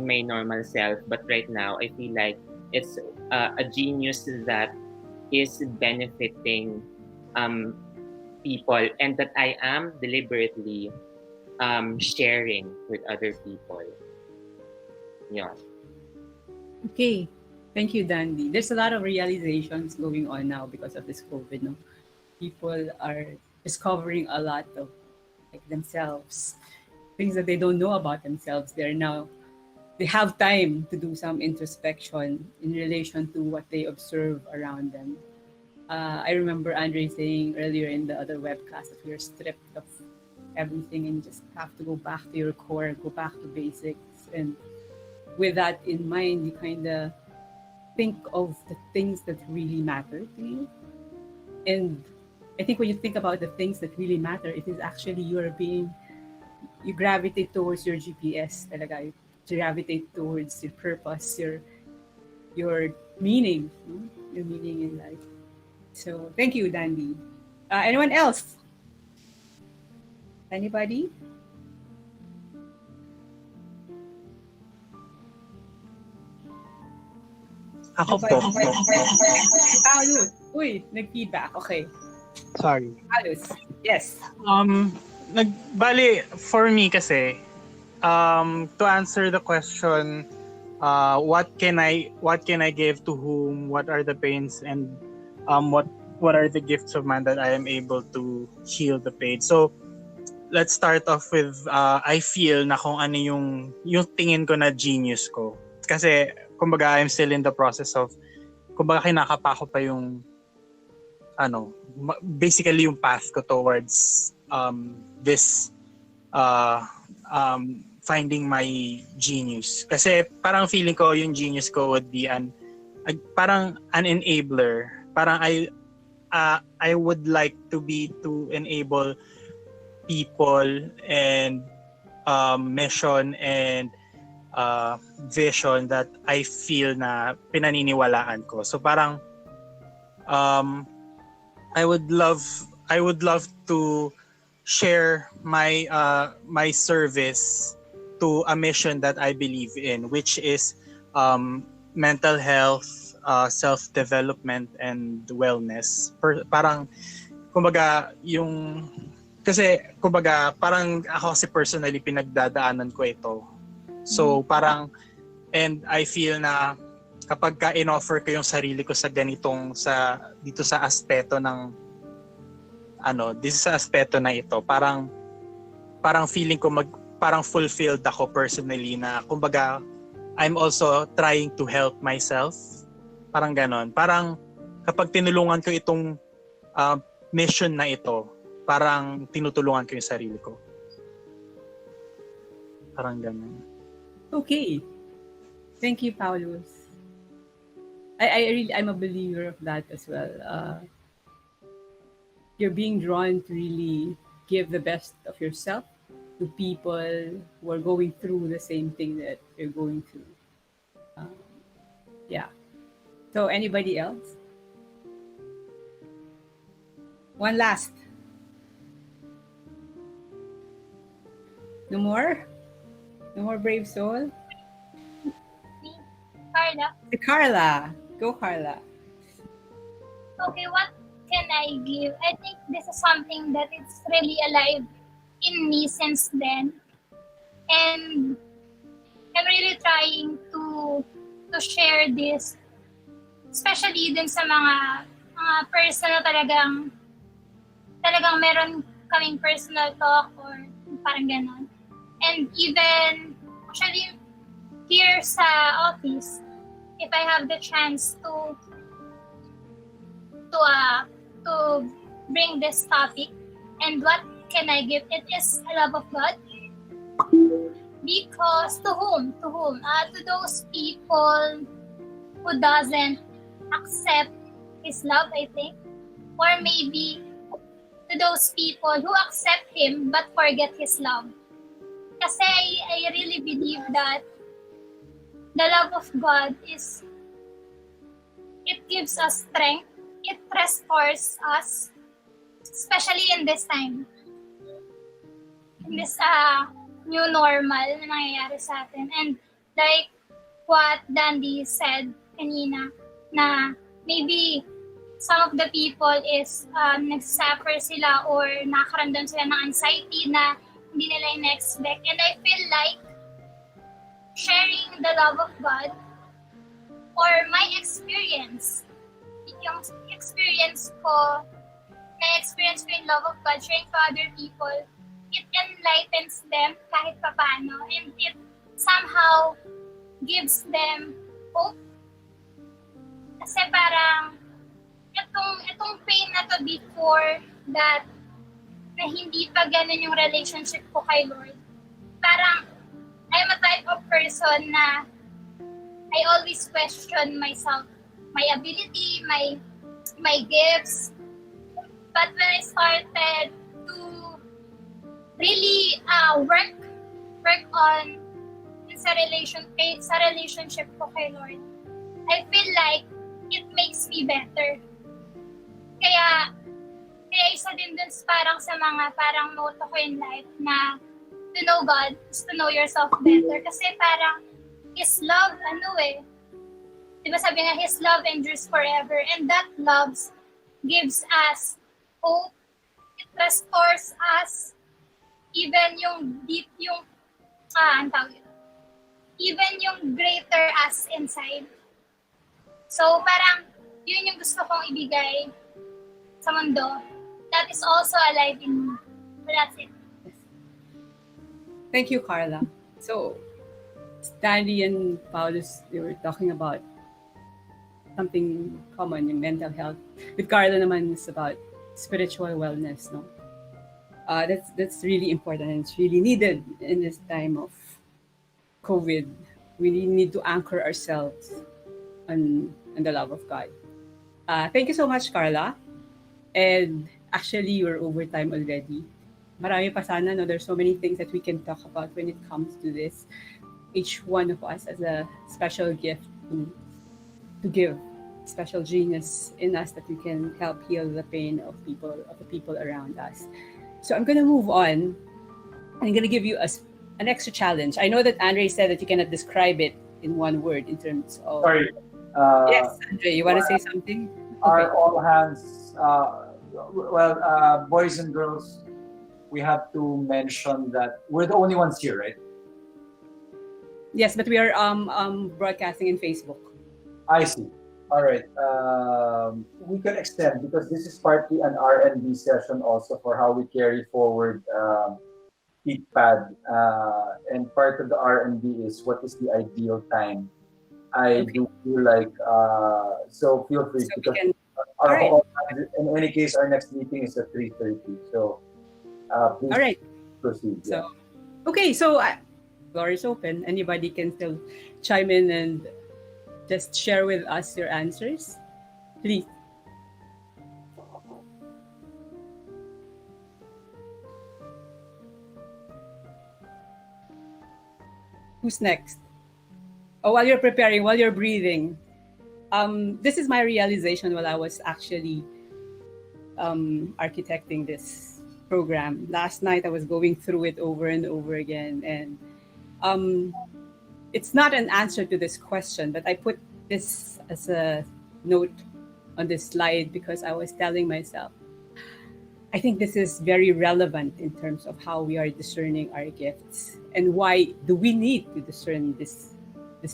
my normal self. But right now, I feel like it's a genius that is benefiting people, and that I am deliberately sharing with other people. Yeah. Okay. Thank you, Dandy. There's a lot of realizations going on now because of this COVID. No? People are discovering a lot of like themselves, things that they don't know about themselves. They have time to do some introspection in relation to what they observe around them. I remember Andre saying earlier in the other webcast that we're stripped of everything and just have to go back to your core, go back to basics. And with that in mind, you kind of think of the things that really matter to you. And I think when you think about the things that really matter, it is actually you gravitate towards your GPS talaga. You gravitate towards your purpose, your meaning, your meaning in life. So thank you, Dandy. Anyone else? Anybody? Ako po. Alus. Uy, nag-feedback. Okay. Sorry. Alus. Yes. Bali, for me kasi, to answer the question, what can I give to whom? What are the pains, and what are the gifts of man that I am able to heal the pain? So let's start off with I feel na kung ano yung tingin ko na genius ko. Kasi kumbaga I'm still in the process of, kumbaga kinakapa ko pa yung basically yung path ko towards this finding my genius. Kasi parang feeling ko yung genius ko would be parang an enabler. Parang I would like to enable people and mission and vision that I feel na pinaniniwalaan ko. So parang I would love to share my service to a mission that I believe in, which is mental health, self-development, and wellness. Parang kumbaga kasi kumbaga parang ako kasi personally pinagdadaanan ko ito. So parang, and I feel na kapag ka in-offer ko yung sarili ko sa dito sa aspeto ng na ito, parang feeling ko parang fulfilled ako personally na kumbaga I'm also trying to help myself. Parang ganon. Parang kapag tinulungan ko itong mission na ito, parang tinutulungan ko yung sarili ko. Parang ganun. Okay. Thank you, Paulus. I'm a believer of that as well. You're being drawn to really give the best of yourself to people who are going through the same thing that you're going through. Yeah. So anybody else? One last. No more? No more brave soul? Carla. Carla. Go, Carla. Okay, what can I give? I think this is something that is really alive in me since then. And I'm really trying to share this, especially dun sa mga person na talagang meron kaming personal talk or parang ganon. And even, actually, here sa office, if I have the chance to bring this topic, and what can I give? It is a love of God. Because to whom? To those people who doesn't accept His love, I think, or maybe to those people who accept Him but forget His love. Kasi I really believe that the love of God it gives us strength, it restores us, especially in this time. In this new normal na nangyayari sa atin. And like what Dandy said kanina, na maybe some of the people is nagsuffer sila or nakaramdam sila ng anxiety na hindi nila in-expect. And I feel like sharing the love of God or my experience, yung experience ko, yung love of God, sharing to other people, it enlightens them kahit papaano, and it somehow gives them hope. Kasi parang itong pain na to before that, na hindi pa ganun yung relationship ko kay Lord. Parang I'm a type of person na I always question myself, my ability, my gifts. But when I started to really work on sa relationship ko kay Lord, I feel like it makes me better. Kaya isa din dun sa mga parang motto ko in life na to know God is to know yourself better. Kasi parang His love, di ba sabi nga, His love endures forever, and that love gives us hope. It restores us, even yung deep, even yung greater us inside. So parang yun yung gusto kong ibigay sa mundo. That is also alive in me. So that's it. Thank you, Carla. So, Stanley and Paulus, they were talking about something common in mental health. With Carla naman, it's about spiritual wellness, no? That's really important, and it's really needed in this time of COVID. We really need to anchor ourselves on the love of God. Thank you so much, Carla. And actually, we're over time already. Marami pa sana, no? There's so many things that we can talk about when it comes to this. Each one of us has a special gift to give, special genius in us that we can help heal the pain of the people around us. So I'm going to move on. I'm going to give you an extra challenge. I know that Andre said that you cannot describe it in one word in terms of... Sorry. Yes, Andre, you want to say something? Are all hands, boys and girls, we have to mention that we're the only ones here, right? Yes, but we are broadcasting in Facebook. I see. All right. We can extend, because this is partly an R&D session also for how we carry forward PeakPad. And part of the R&D is what is the ideal time. I do feel like, so feel free, So because we can... our All right. whole in any case, our next meeting is at 3:30. So please All right. proceed. Yeah. So, okay. So, floor is open. Anybody can still chime in and just share with us your answers, please. Who's next? Oh, while you're preparing, while you're breathing, this is my realization while I was actually architecting this program. Last night, I was going through it over and over again, and it's not an answer to this question, but I put this as a note on this slide because I was telling myself, I think this is very relevant in terms of how we are discerning our gifts and why do we need to discern this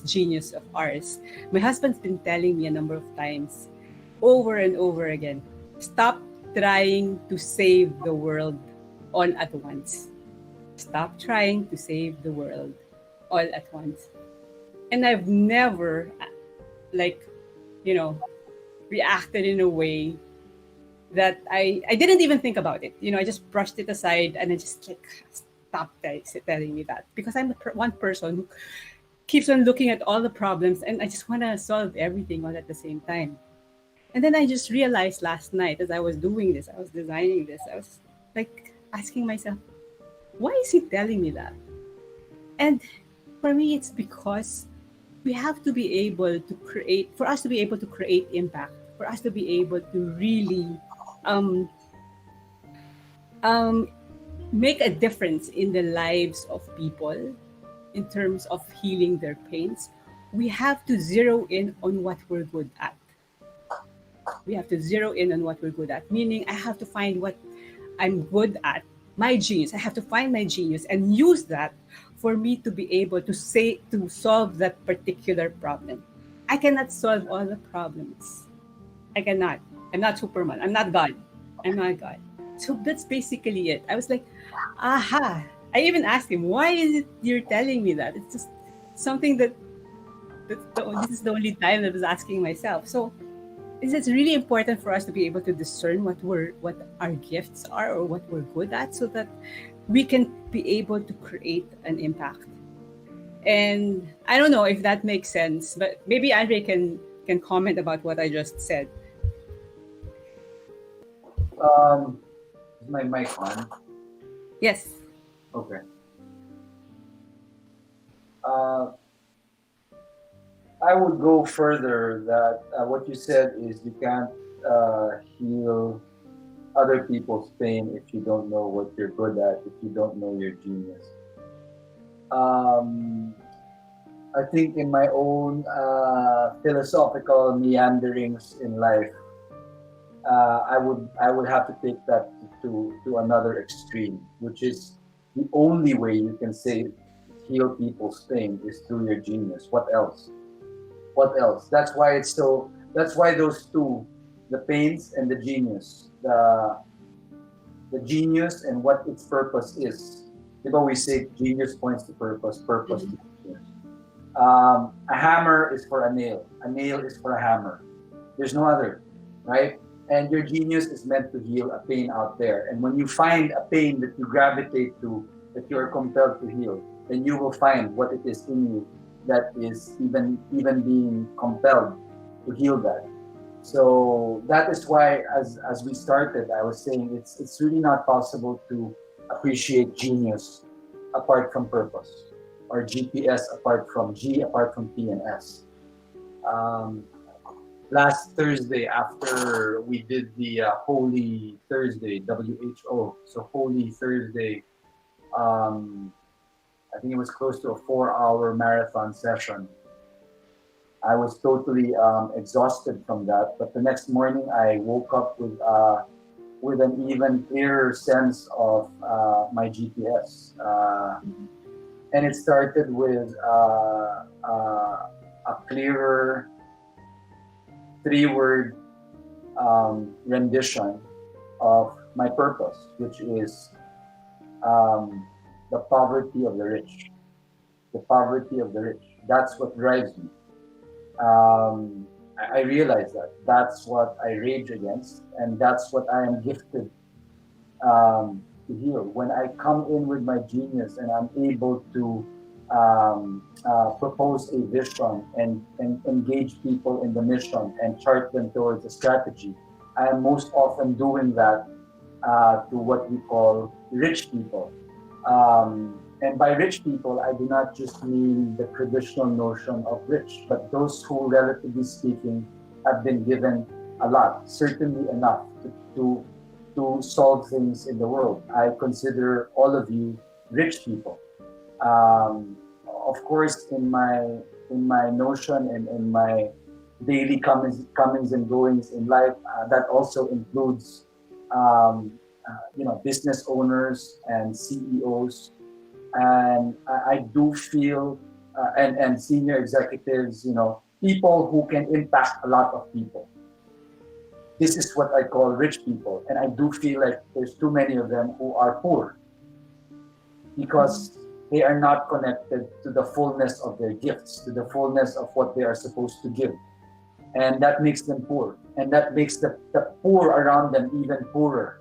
genius of ours. My husband's been telling me a number of times, over and over again, stop trying to save the world all at once. Stop trying to save the world all at once. And I've never, reacted in a way that I didn't even think about it. I just brushed it aside and I just stopped telling me that because I'm one person who keeps on looking at all the problems and I just want to solve everything all at the same time. And then I just realized last night as I was doing this, I was designing this, I was asking myself, why is he telling me that? And for me, it's because we have to be able to create, for us to be able to create impact, for us to be able to really make a difference in the lives of people in terms of healing their pains, we have to zero in on what we're good at. We have to zero in on what we're good at, meaning I have to find what I'm good at, my genius. I have to find my genius and use that for me to be able to solve that particular problem. I cannot solve all the problems. I cannot. I'm not Superman. I'm not God. I'm not God. So that's basically it. I was like, aha. I even asked him, why is it you're telling me that? It's just something this is the only time that I was asking myself. So it's really important for us to be able to discern what our gifts are or what we're good at so that we can be able to create an impact. And I don't know if that makes sense, but maybe Andre can comment about what I just said. Is my mic on? Yes. Okay. I would go further that what you said is you can't heal other people's pain if you don't know what you're good at, if you don't know your genius. I think in my own philosophical meanderings in life, I would have to take that to another extreme, which is the only way you can heal people's pain is through your genius. What else? What else? That's why those two, the pains and the genius, the genius and what its purpose is. People always say genius points to purpose, purpose to genius. A hammer is for a nail is for a hammer. There's no other, right? And your genius is meant to heal a pain out there. And when you find a pain that you gravitate to, that you are compelled to heal, then you will find what it is in you that is even being compelled to heal that. So that is why, as we started, I was saying it's really not possible to appreciate genius apart from purpose, or GPS apart from G, apart from P and S. Last Thursday, after we did the Holy Thursday, WHO, so Holy Thursday, I think it was close to a 4-hour marathon session. I was totally exhausted from that, but the next morning I woke up with an even clearer sense of my GPS, and it started with a clearer 3-word rendition of my purpose, which is the poverty of the rich. The poverty of the rich. That's what drives me. I realize that that's what I rage against, and that's what I am gifted to heal. When I come in with my genius and I'm able to propose a vision and engage people in the mission and chart them towards a strategy, I am most often doing that to what we call rich people. And by rich people, I do not just mean the traditional notion of rich, but those who, relatively speaking, have been given a lot, certainly enough to, to solve things in the world. I consider all of you rich people. Of course, in my notion and in my daily comings and goings in life, that also includes business owners and CEOs, and I do feel and senior executives, people who can impact a lot of people. This is what I call rich people, and I do feel like there's too many of them who are poor because they are not connected to the fullness of their gifts, to the fullness of what they are supposed to give, and that makes them poor, and that makes the poor around them even poorer.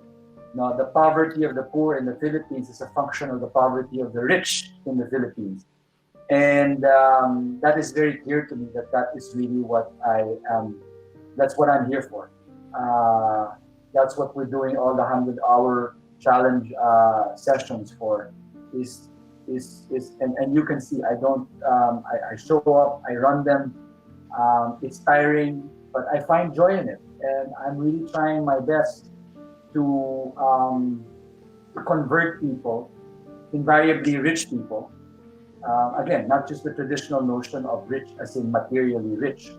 Now, the poverty of the poor in the Philippines is a function of the poverty of the rich in the Philippines. And that is very clear to me that is really what that's what I'm here for. That's what we're doing all the 100-hour challenge sessions for. And you can see I don't, I show up, I run them. It's tiring, but I find joy in it. And I'm really trying my best to convert people, invariably rich people. Again, not just the traditional notion of rich as in materially rich,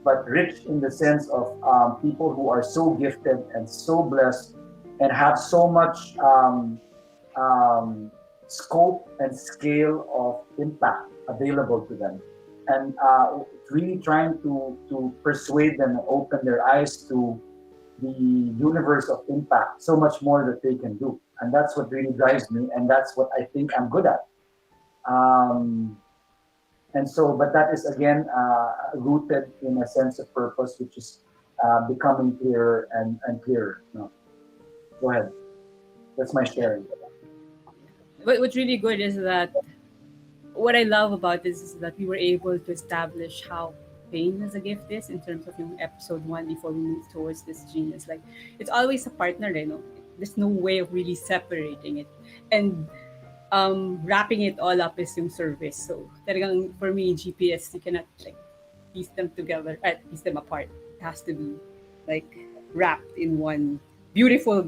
but rich in the sense of people who are so gifted and so blessed and have so much scope and scale of impact available to them. And really trying to persuade them and open their eyes to the universe of impact, so much more that they can do. And that's what really drives me, and that's what I think I'm good at. But that is again rooted in a sense of purpose, which is becoming clearer and clearer. No. Go ahead. That's my sharing. What's really good is that what I love about this is that we were able to establish how pain as a gift is in terms of episode 1 before we move towards this genius. Like, it's always a partner, there's no way of really separating it. And wrapping it all up is yung service. So talagang for me, GPS, you cannot piece them together, piece them apart. It has to be wrapped in one beautiful,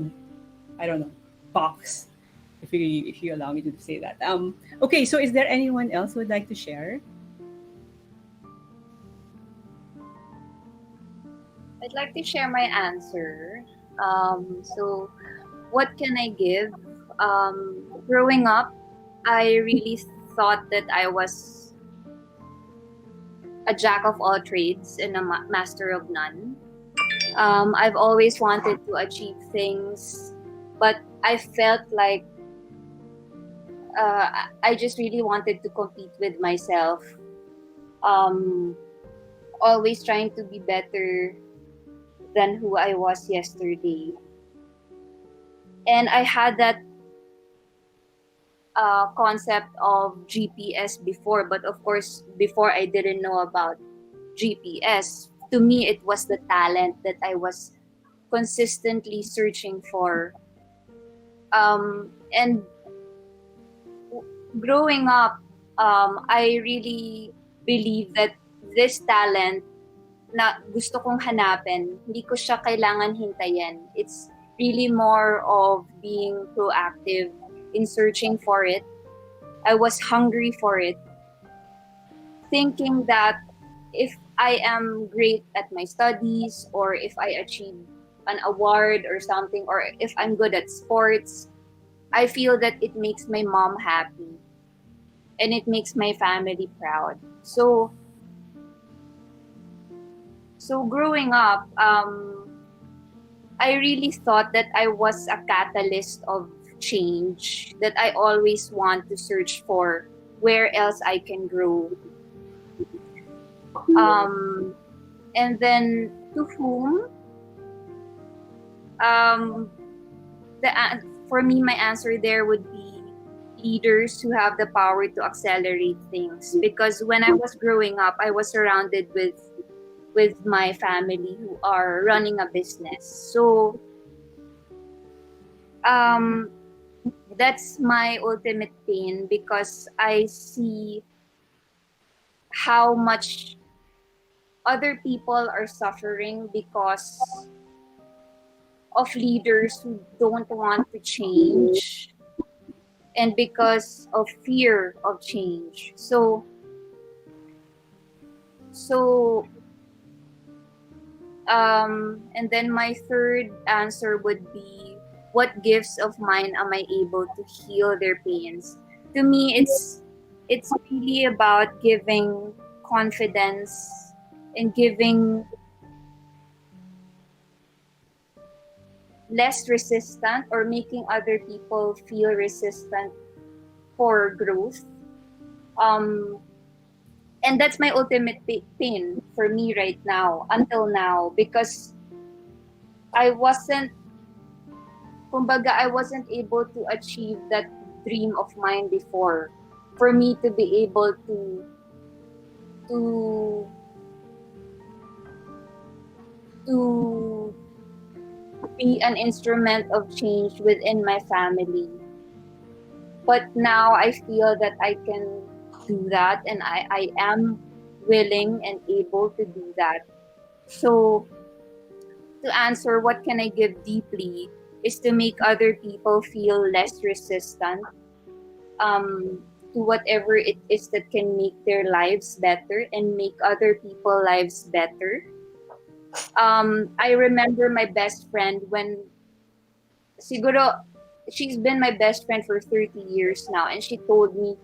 I don't know, box. If you allow me to say that. Okay, so is there anyone else who would like to share? I'd like to share my answer. So, what can I give? Growing up, I really thought that I was a jack of all trades and a master of none. I've always wanted to achieve things, but I felt like I just really wanted to compete with myself. Always trying to be better than who I was yesterday. And I had that concept of GPS before, but of course, before I didn't know about GPS. To me, it was the talent that I was consistently searching for. And growing up, I really believe that this talent na gusto kong hanapin, hindi ko siya kailangan hintayin. It's really more of being proactive in searching for it. I was hungry for it, thinking that if I am great at my studies, or if I achieve an award or something, or if I'm good at sports, I feel that it makes my mom happy and it makes my family proud. So growing up, I really thought that I was a catalyst of change, that I always want to search for where else I can grow. And then to whom? Um, for me, my answer there would be leaders who have the power to accelerate things. Because when I was growing up, I was surrounded with my family who are running a business. So that's my ultimate pain, because I see how much other people are suffering because of leaders who don't want to change and because of fear of change. So and then my third answer would be, what gifts of mine am I able to heal their pains? To me, it's really about giving confidence and giving less resistant, or making other people feel resistant for growth. And that's my ultimate pain for me right now, until now, because I wasn't able to achieve that dream of mine before. For me to be able to be an instrument of change within my family. But now I feel that I can do that, and I am willing and able to do that. So to answer what can I give deeply is to make other people feel less resistant to whatever it is that can make their lives better and make other people's lives better. I remember my best friend when, siguro, she's been my best friend for 30 years now, and she told me,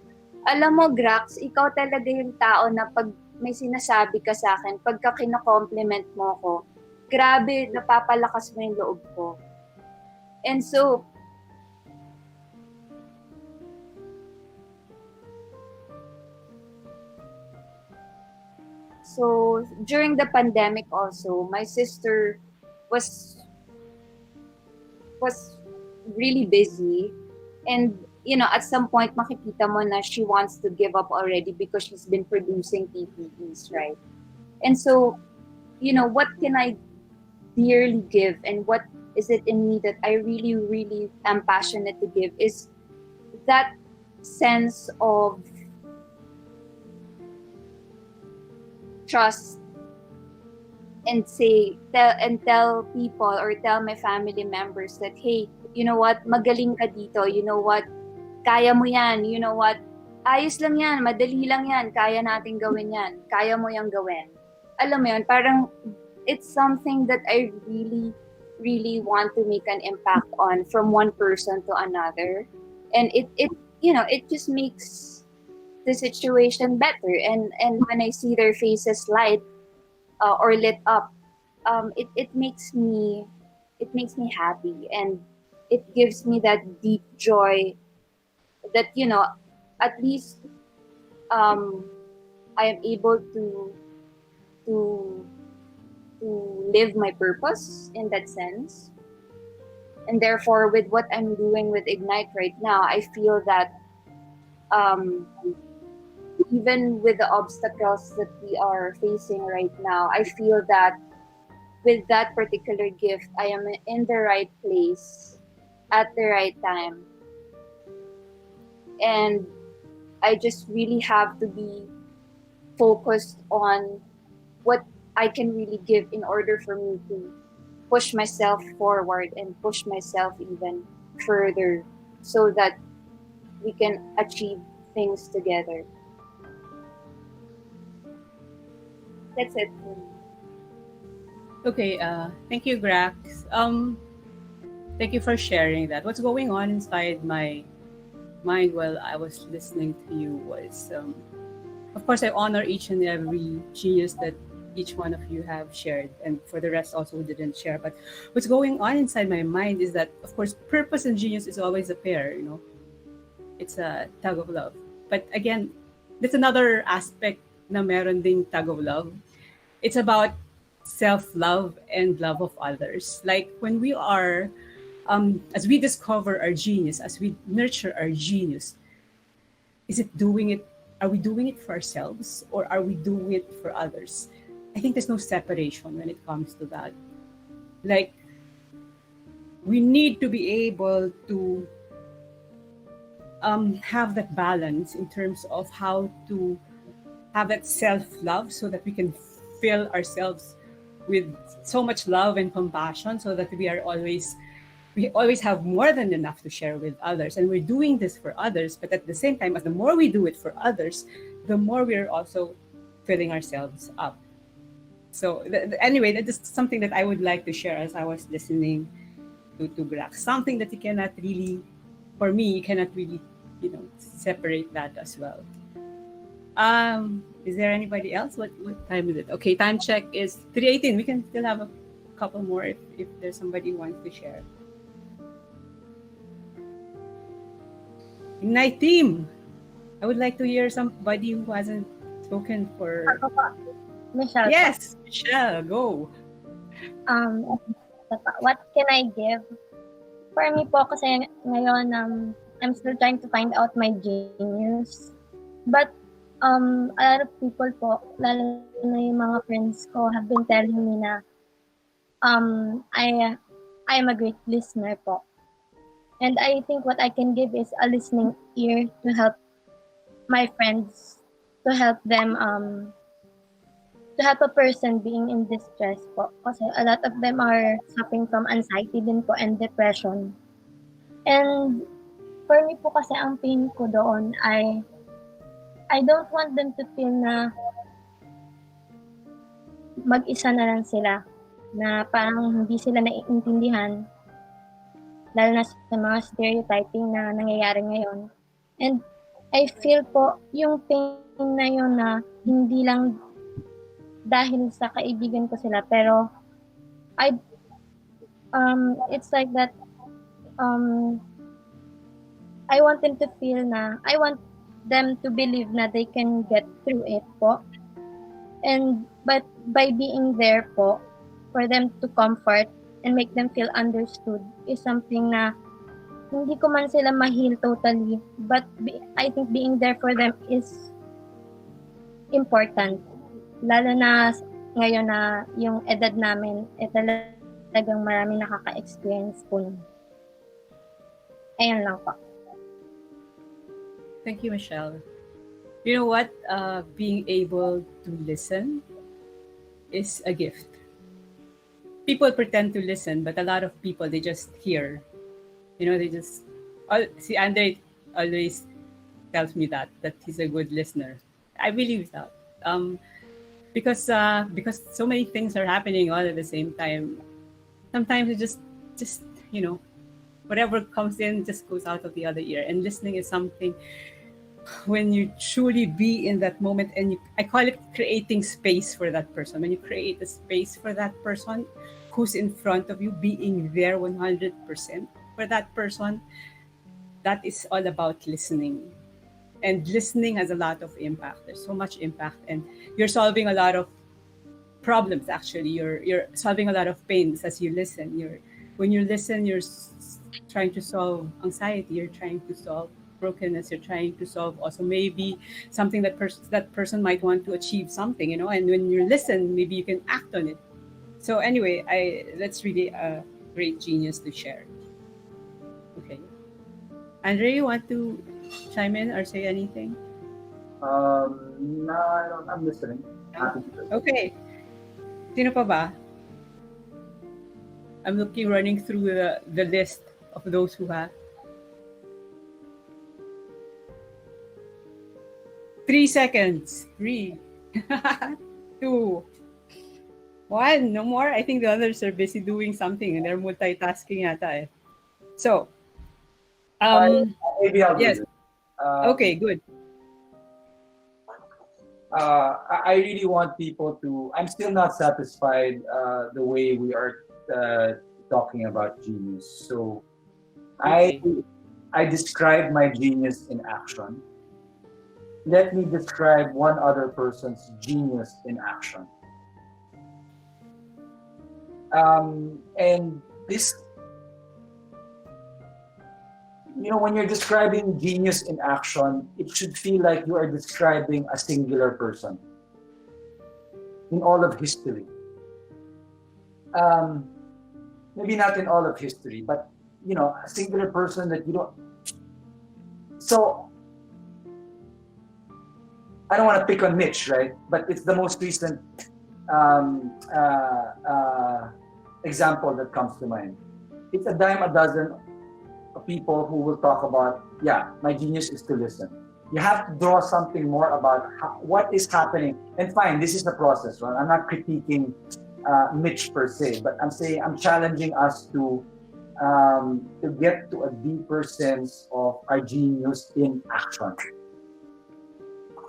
alam mo, Grax, ikaw talaga yung tao na pag may sinasabi ka sa akin, pagka kino-compliment mo ko, grabe, napapalakas mo yung loob ko. And so, during the pandemic also, my sister was really busy, and at some point makikita mo na she wants to give up already because she's been producing PPEs, right? And so, what can I dearly give, and what is it in me that I really, really am passionate to give, is that sense of trust, and tell people, or tell my family members that, hey, you know what, magaling ka dito, you know what, kaya mo yan, you know what, ayos lang yan, madali lang yan, kaya natin gawin yan, kaya mo yang gawin. Alam mo yun, parang it's something that I really, really want to make an impact on, from one person to another. And it just makes the situation better, and when I see their faces light or lit up, it makes me happy, and it gives me that deep joy that at least I am able to live my purpose in that sense. And therefore, with what I'm doing with Ignite right now, I feel that even with the obstacles that we are facing right now, I feel that with that particular gift, I am in the right place at the right time. And I just really have to be focused on what I can really give in order for me to push myself forward and push myself even further, so that we can achieve things together. That's it. Okay, thank you, Grax. Thank you for sharing that. What's going on inside my mind while I was listening to you was, of course, I honor each and every genius that each one of you have shared, and for the rest also who didn't share. But what's going on inside my mind is that, of course, purpose and genius is always a pair, It's a tug of love. But again, that's another aspect na meron ding tug of love. It's about self-love and love of others. Like when we are, as we discover our genius, as we nurture our genius, is it doing it? Are we doing it for ourselves or are we doing it for others? I think there's no separation when it comes to that. Like we need to be able to have that balance in terms of how to have that self-love so that we can fill ourselves with so much love and compassion so that we always have more than enough to share with others. And we're doing this for others, but at the same time, as the more we do it for others, the more we're also filling ourselves up. So anyway, that is something that I would like to share as I was listening to Grax. Something that you cannot really, for me, you cannot really, separate that as well. Is there anybody else? What time is it? Okay, time check is 3:18. We can still have a couple more if there's somebody who wants to share. Night team. I would like to hear somebody who hasn't spoken for. Michelle. Yes, Michelle, go. What can I give? For me po kasi ngayon I'm still trying to find out my genius. But a lot of people po, lalo na yung mga friends ko, have been telling me na I am a great listener po. And I think what I can give is a listening ear to help my friends, to help them, to help a person being in distress po. Kasi a lot of them are suffering from anxiety din po and depression. And for me po kasi ang pain ko doon I don't want them to feel na mag-isa na lang sila, na parang hindi sila naiintindihan, lalo na sa mga stereotyping na nangyayari ngayon. And I feel po yung pain na yun na hindi lang dahil sa kaibigan ko sila, pero it's like that I want them to feel na, I want them to believe na they can get through it po. But by being there po, for them to comfort and make them feel understood is something na hindi ko man sila ma-heal totally, but I think being there for them is important. Lalo na ngayon na yung edad namin, talagang marami nakaka-experience po nun. Ayun lang po. Thank you, Michelle. You know what? Being able to listen is a gift. People pretend to listen, but a lot of people, they just hear. They just... see, Andre always tells me that he's a good listener. I believe that. Because so many things are happening all at the same time. Sometimes it just whatever comes in just goes out of the other ear. And listening is something when you truly be in that moment, and I call it creating space for that person. When you create a space for that person who's in front of you, being there 100% for that person, that is all about listening. And listening has a lot of impact. There's so much impact, and you're solving a lot of problems. Actually, you're solving a lot of pains as you listen. When you listen, you're trying to solve anxiety. You're trying to solve brokenness. You're trying to solve also maybe something that person might want to achieve something. And when you listen, maybe you can act on it. So anyway, that's really a great genius to share. Okay, Andre, you want to chime in or say anything? No, I don't. I'm listening. Happy to. Okay. Sino pa ba? I'm running through the list of those who have. 3 seconds. 3, 2, 1. No more. I think the others are busy doing something and they're multitasking yata eh. So, maybe I'll do yes. this. Okay, good. I really want people to. I'm still not satisfied the way we are talking about genius. So, Okay. I describe my genius in action. Let me describe one other person's genius in action. And this, when you're describing genius in action, it should feel like you are describing a singular person in all of history. Maybe not in all of history, but a singular person that you don't. So I don't want to pick on Mitch, right? But it's the most recent example that comes to mind. It's a dime a dozen of people who will talk about, my genius is to listen. You have to draw something more about what is happening. And fine, this is the process, right? I'm not critiquing Mitch per se, but I'm challenging us to get to a deeper sense of our genius in action.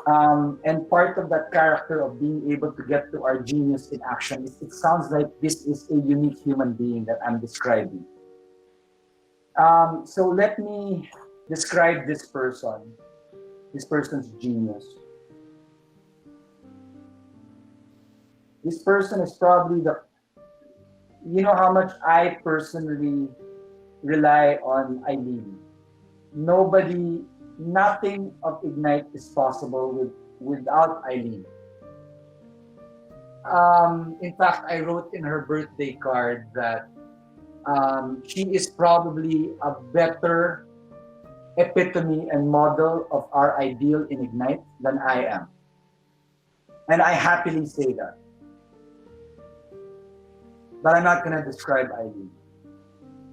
And part of that character of being able to get to our genius in action is, it sounds like this is a unique human being that I'm describing. So let me describe this person's genius. This person is probably how much I personally rely on Eileen. Nothing of Ignite is possible without Eileen. In fact, I wrote in her birthday card that she is probably a better epitome and model of our ideal in Ignite than I am. And I happily say that. But I'm not going to describe Eileen.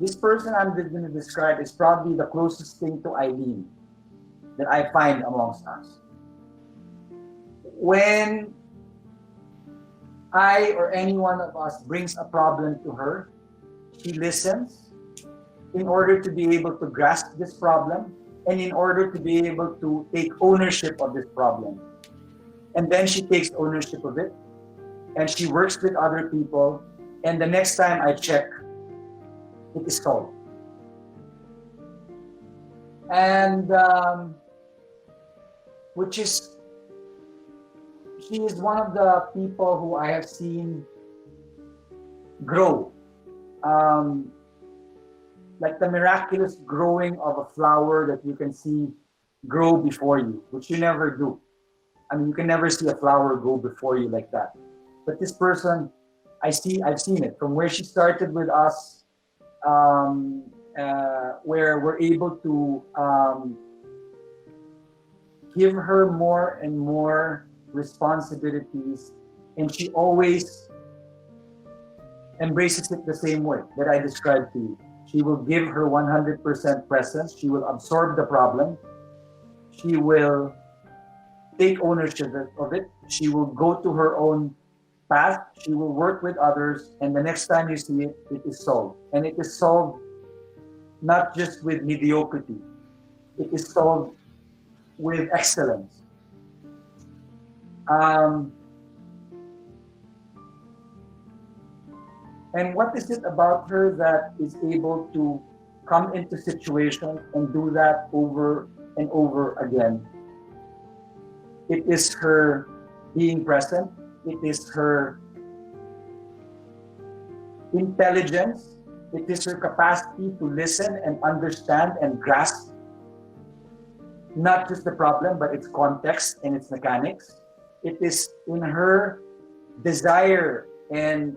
This person I'm going to describe is probably the closest thing to Eileen that I find amongst us. When I or any one of us brings a problem to her, she listens in order to be able to grasp this problem and in order to be able to take ownership of this problem. And then she takes ownership of it and she works with other people, and the next time I check, it is solved. And she is one of the people who I have seen grow. Like the miraculous growing of a flower that you can see grow before you, which you never do. I mean, you can never see a flower grow before you like that. But this person, I've seen it from where she started with us, where we're able to give her more and more responsibilities, and she always embraces it the same way that I described to you. She will give her 100% presence. She will absorb the problem. She will take ownership of it. She will go to her own path. She will work with others. And the next time you see it, it is solved. And it is solved not just with mediocrity. It is solved with excellence. And what is it about her that is able to come into situations and do that over and over again? It is her being present. It is her intelligence. It is her capacity to listen and understand and grasp not just the problem, but its context and its mechanics. It is in her desire and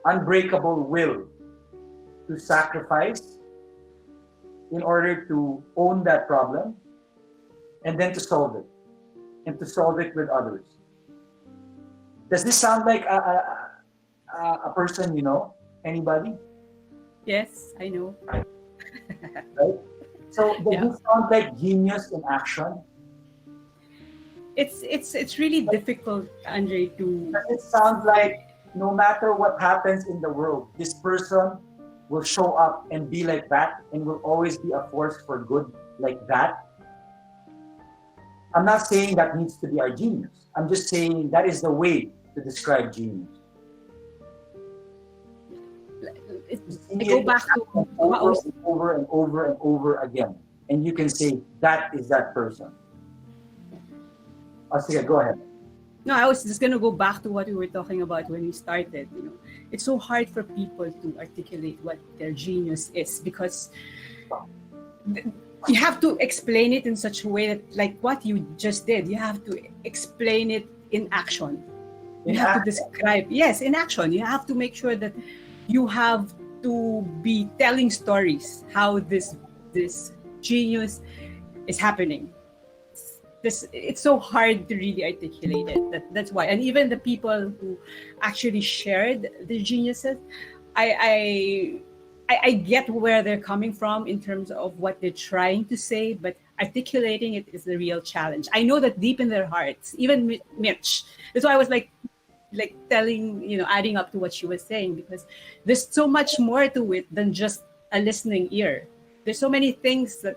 unbreakable will to sacrifice in order to own that problem and then to solve it, and to solve it with others. Does this sound like a person you know? Anybody? Yes, I know. Right? So does this sound like genius in action? It's really difficult, Andre, to. Does it sound like no matter what happens in the world, this person will show up and be like that and will always be a force for good like that? I'm not saying that needs to be our genius. I'm just saying that is the way to describe genius. I go back to over and over and over again. And you can say that is that person. Oh, sige, go ahead. No, I was just gonna go back to what we were talking about when we started. It's so hard for people to articulate what their genius is because you have to explain it in such a way that, like what you just did, you have to explain it in action. You have to describe, yes, in action. You have to make sure that you have to be telling stories how this genius is happening. It's so hard to really articulate it. That's why. And even the people who actually shared the geniuses, I get where they're coming from in terms of what they're trying to say, but articulating it is the real challenge. I know that deep in their hearts, even Mitch. That's why I was like telling, adding up to what she was saying, because there's so much more to it than just a listening ear. There's so many things that,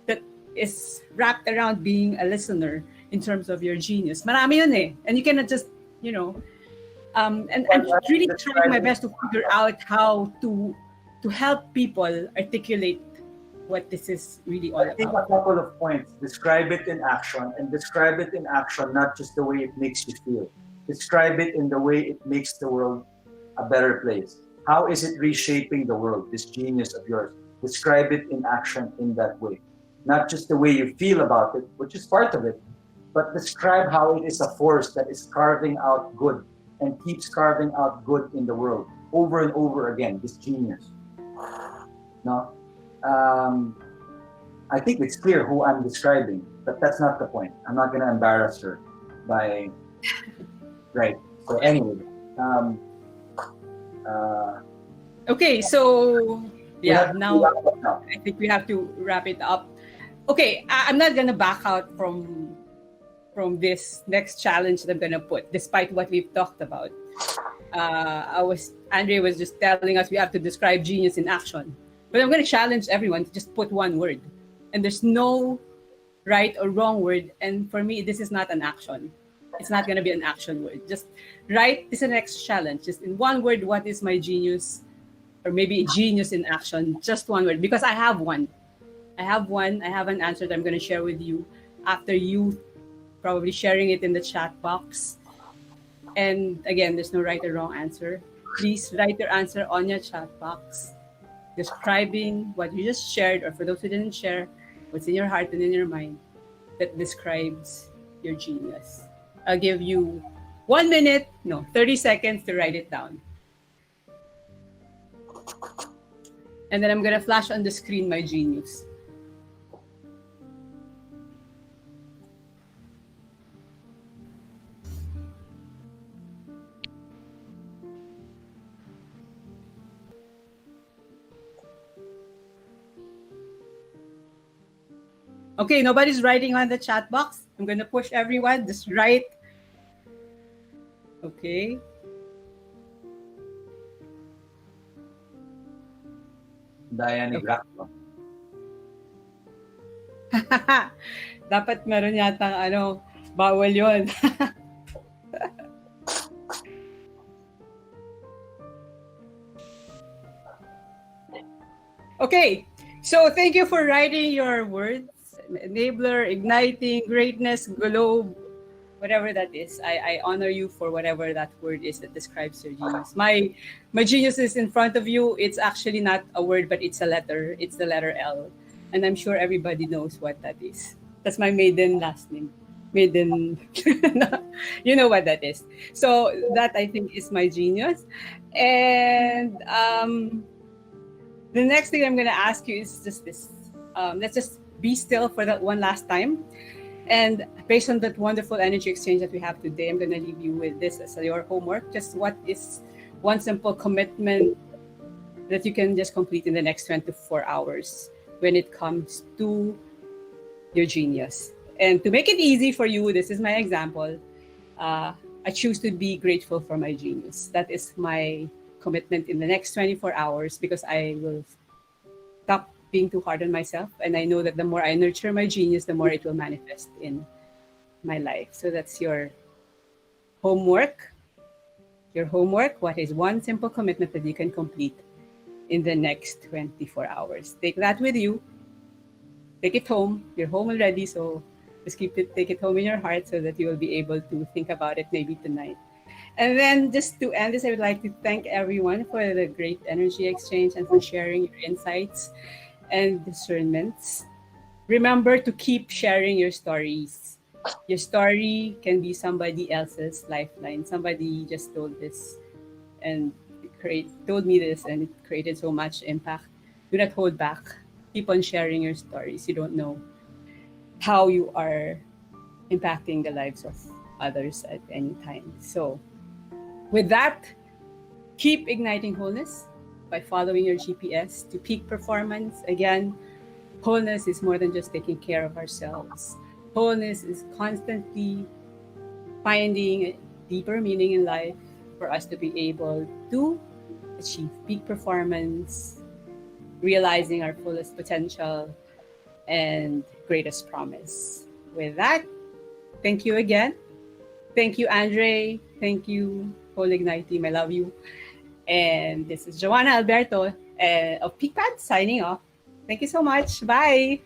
that is wrapped around being a listener in terms of your genius. Marami yun eh. And you cannot just, and I'm really trying my best to figure out how to help people articulate what this is really all I think about. a couple of points. Describe it in action, and describe it in action, not just the way it makes you feel. Describe it in the way it makes the world a better place. How is it reshaping the world, this genius of yours? Describe it in action in that way. Not just the way you feel about it, which is part of it, but describe how it is a force that is carving out good and keeps carving out good in the world over and over again, this genius. No? I think it's clear who I'm describing, but that's not the point. I'm not going to embarrass her by... Right. So anyway, Okay, so yeah, now now. I think we have to wrap it up. Okay, I'm not gonna back out from this next challenge that I'm gonna put, despite what we've talked about. Andre was just telling us we have to describe genius in action, but I'm gonna challenge everyone to just put one word, and there's no right or wrong word. And for me, this is not an action. It's not gonna be an action word. Just write this is the next challenge. Just in one word, what is my genius? Or maybe genius in action, just one word, because I have one. I have an answer that I'm going to share with you after you probably sharing it in the chat box. And again, there's no right or wrong answer. Please write your answer on your chat box, describing what you just shared, or for those who didn't share, what's in your heart and in your mind that describes your genius. I'll give you 30 seconds to write it down. And then I'm going to flash on the screen my genius. Okay, nobody's writing on the chat box. I'm going to push everyone. Just write. Okay. Diane Gracco. Dapat meron yatang bawal yon. Okay, so thank you for writing your words. Enabler, igniting, greatness, globe, whatever that is. I honor you for whatever that word is that describes your genius. My genius is in front of you. It's actually not a word, but it's a letter. It's the letter L. And I'm sure everybody knows what that is. That's my maiden last name. Maiden, you know what that is. So that I think is my genius. And the next thing I'm going to ask you is just this. Let's just be still for that one last time. And based on that wonderful energy exchange that we have today, I'm going to leave you with this as your homework. Just what is one simple commitment that you can just complete in the next 24 hours when it comes to your genius. And to make it easy for you, this is my example. I choose to be grateful for my genius. That is my commitment in the next 24 hours, because I will stop being too hard on myself. And I know that the more I nurture my genius, the more it will manifest in my life. So that's your homework. Your homework, what is one simple commitment that you can complete in the next 24 hours? Take that with you. Take it home. You're home already, so Just take it home in your heart so that you will be able to think about it maybe tonight. And then just to end this, I would like to thank everyone for the great energy exchange and for sharing your insights and discernments. Remember to keep sharing your stories. Your story can be somebody else's lifeline. Somebody just told this and told me this, and it created so much impact. Do not hold back. Keep on sharing your stories. You don't know how you are impacting the lives of others at any time. So with that, keep igniting wholeness by following your GPS to peak performance. Again, wholeness is more than just taking care of ourselves. Wholeness is constantly finding a deeper meaning in life for us to be able to achieve peak performance, realizing our fullest potential and greatest promise. With that, thank you again. Thank you, Andre. Thank you, Whole Ignite team. I love you. And this is Joanna Alberto of PeakPad signing off. Thank you so much. Bye.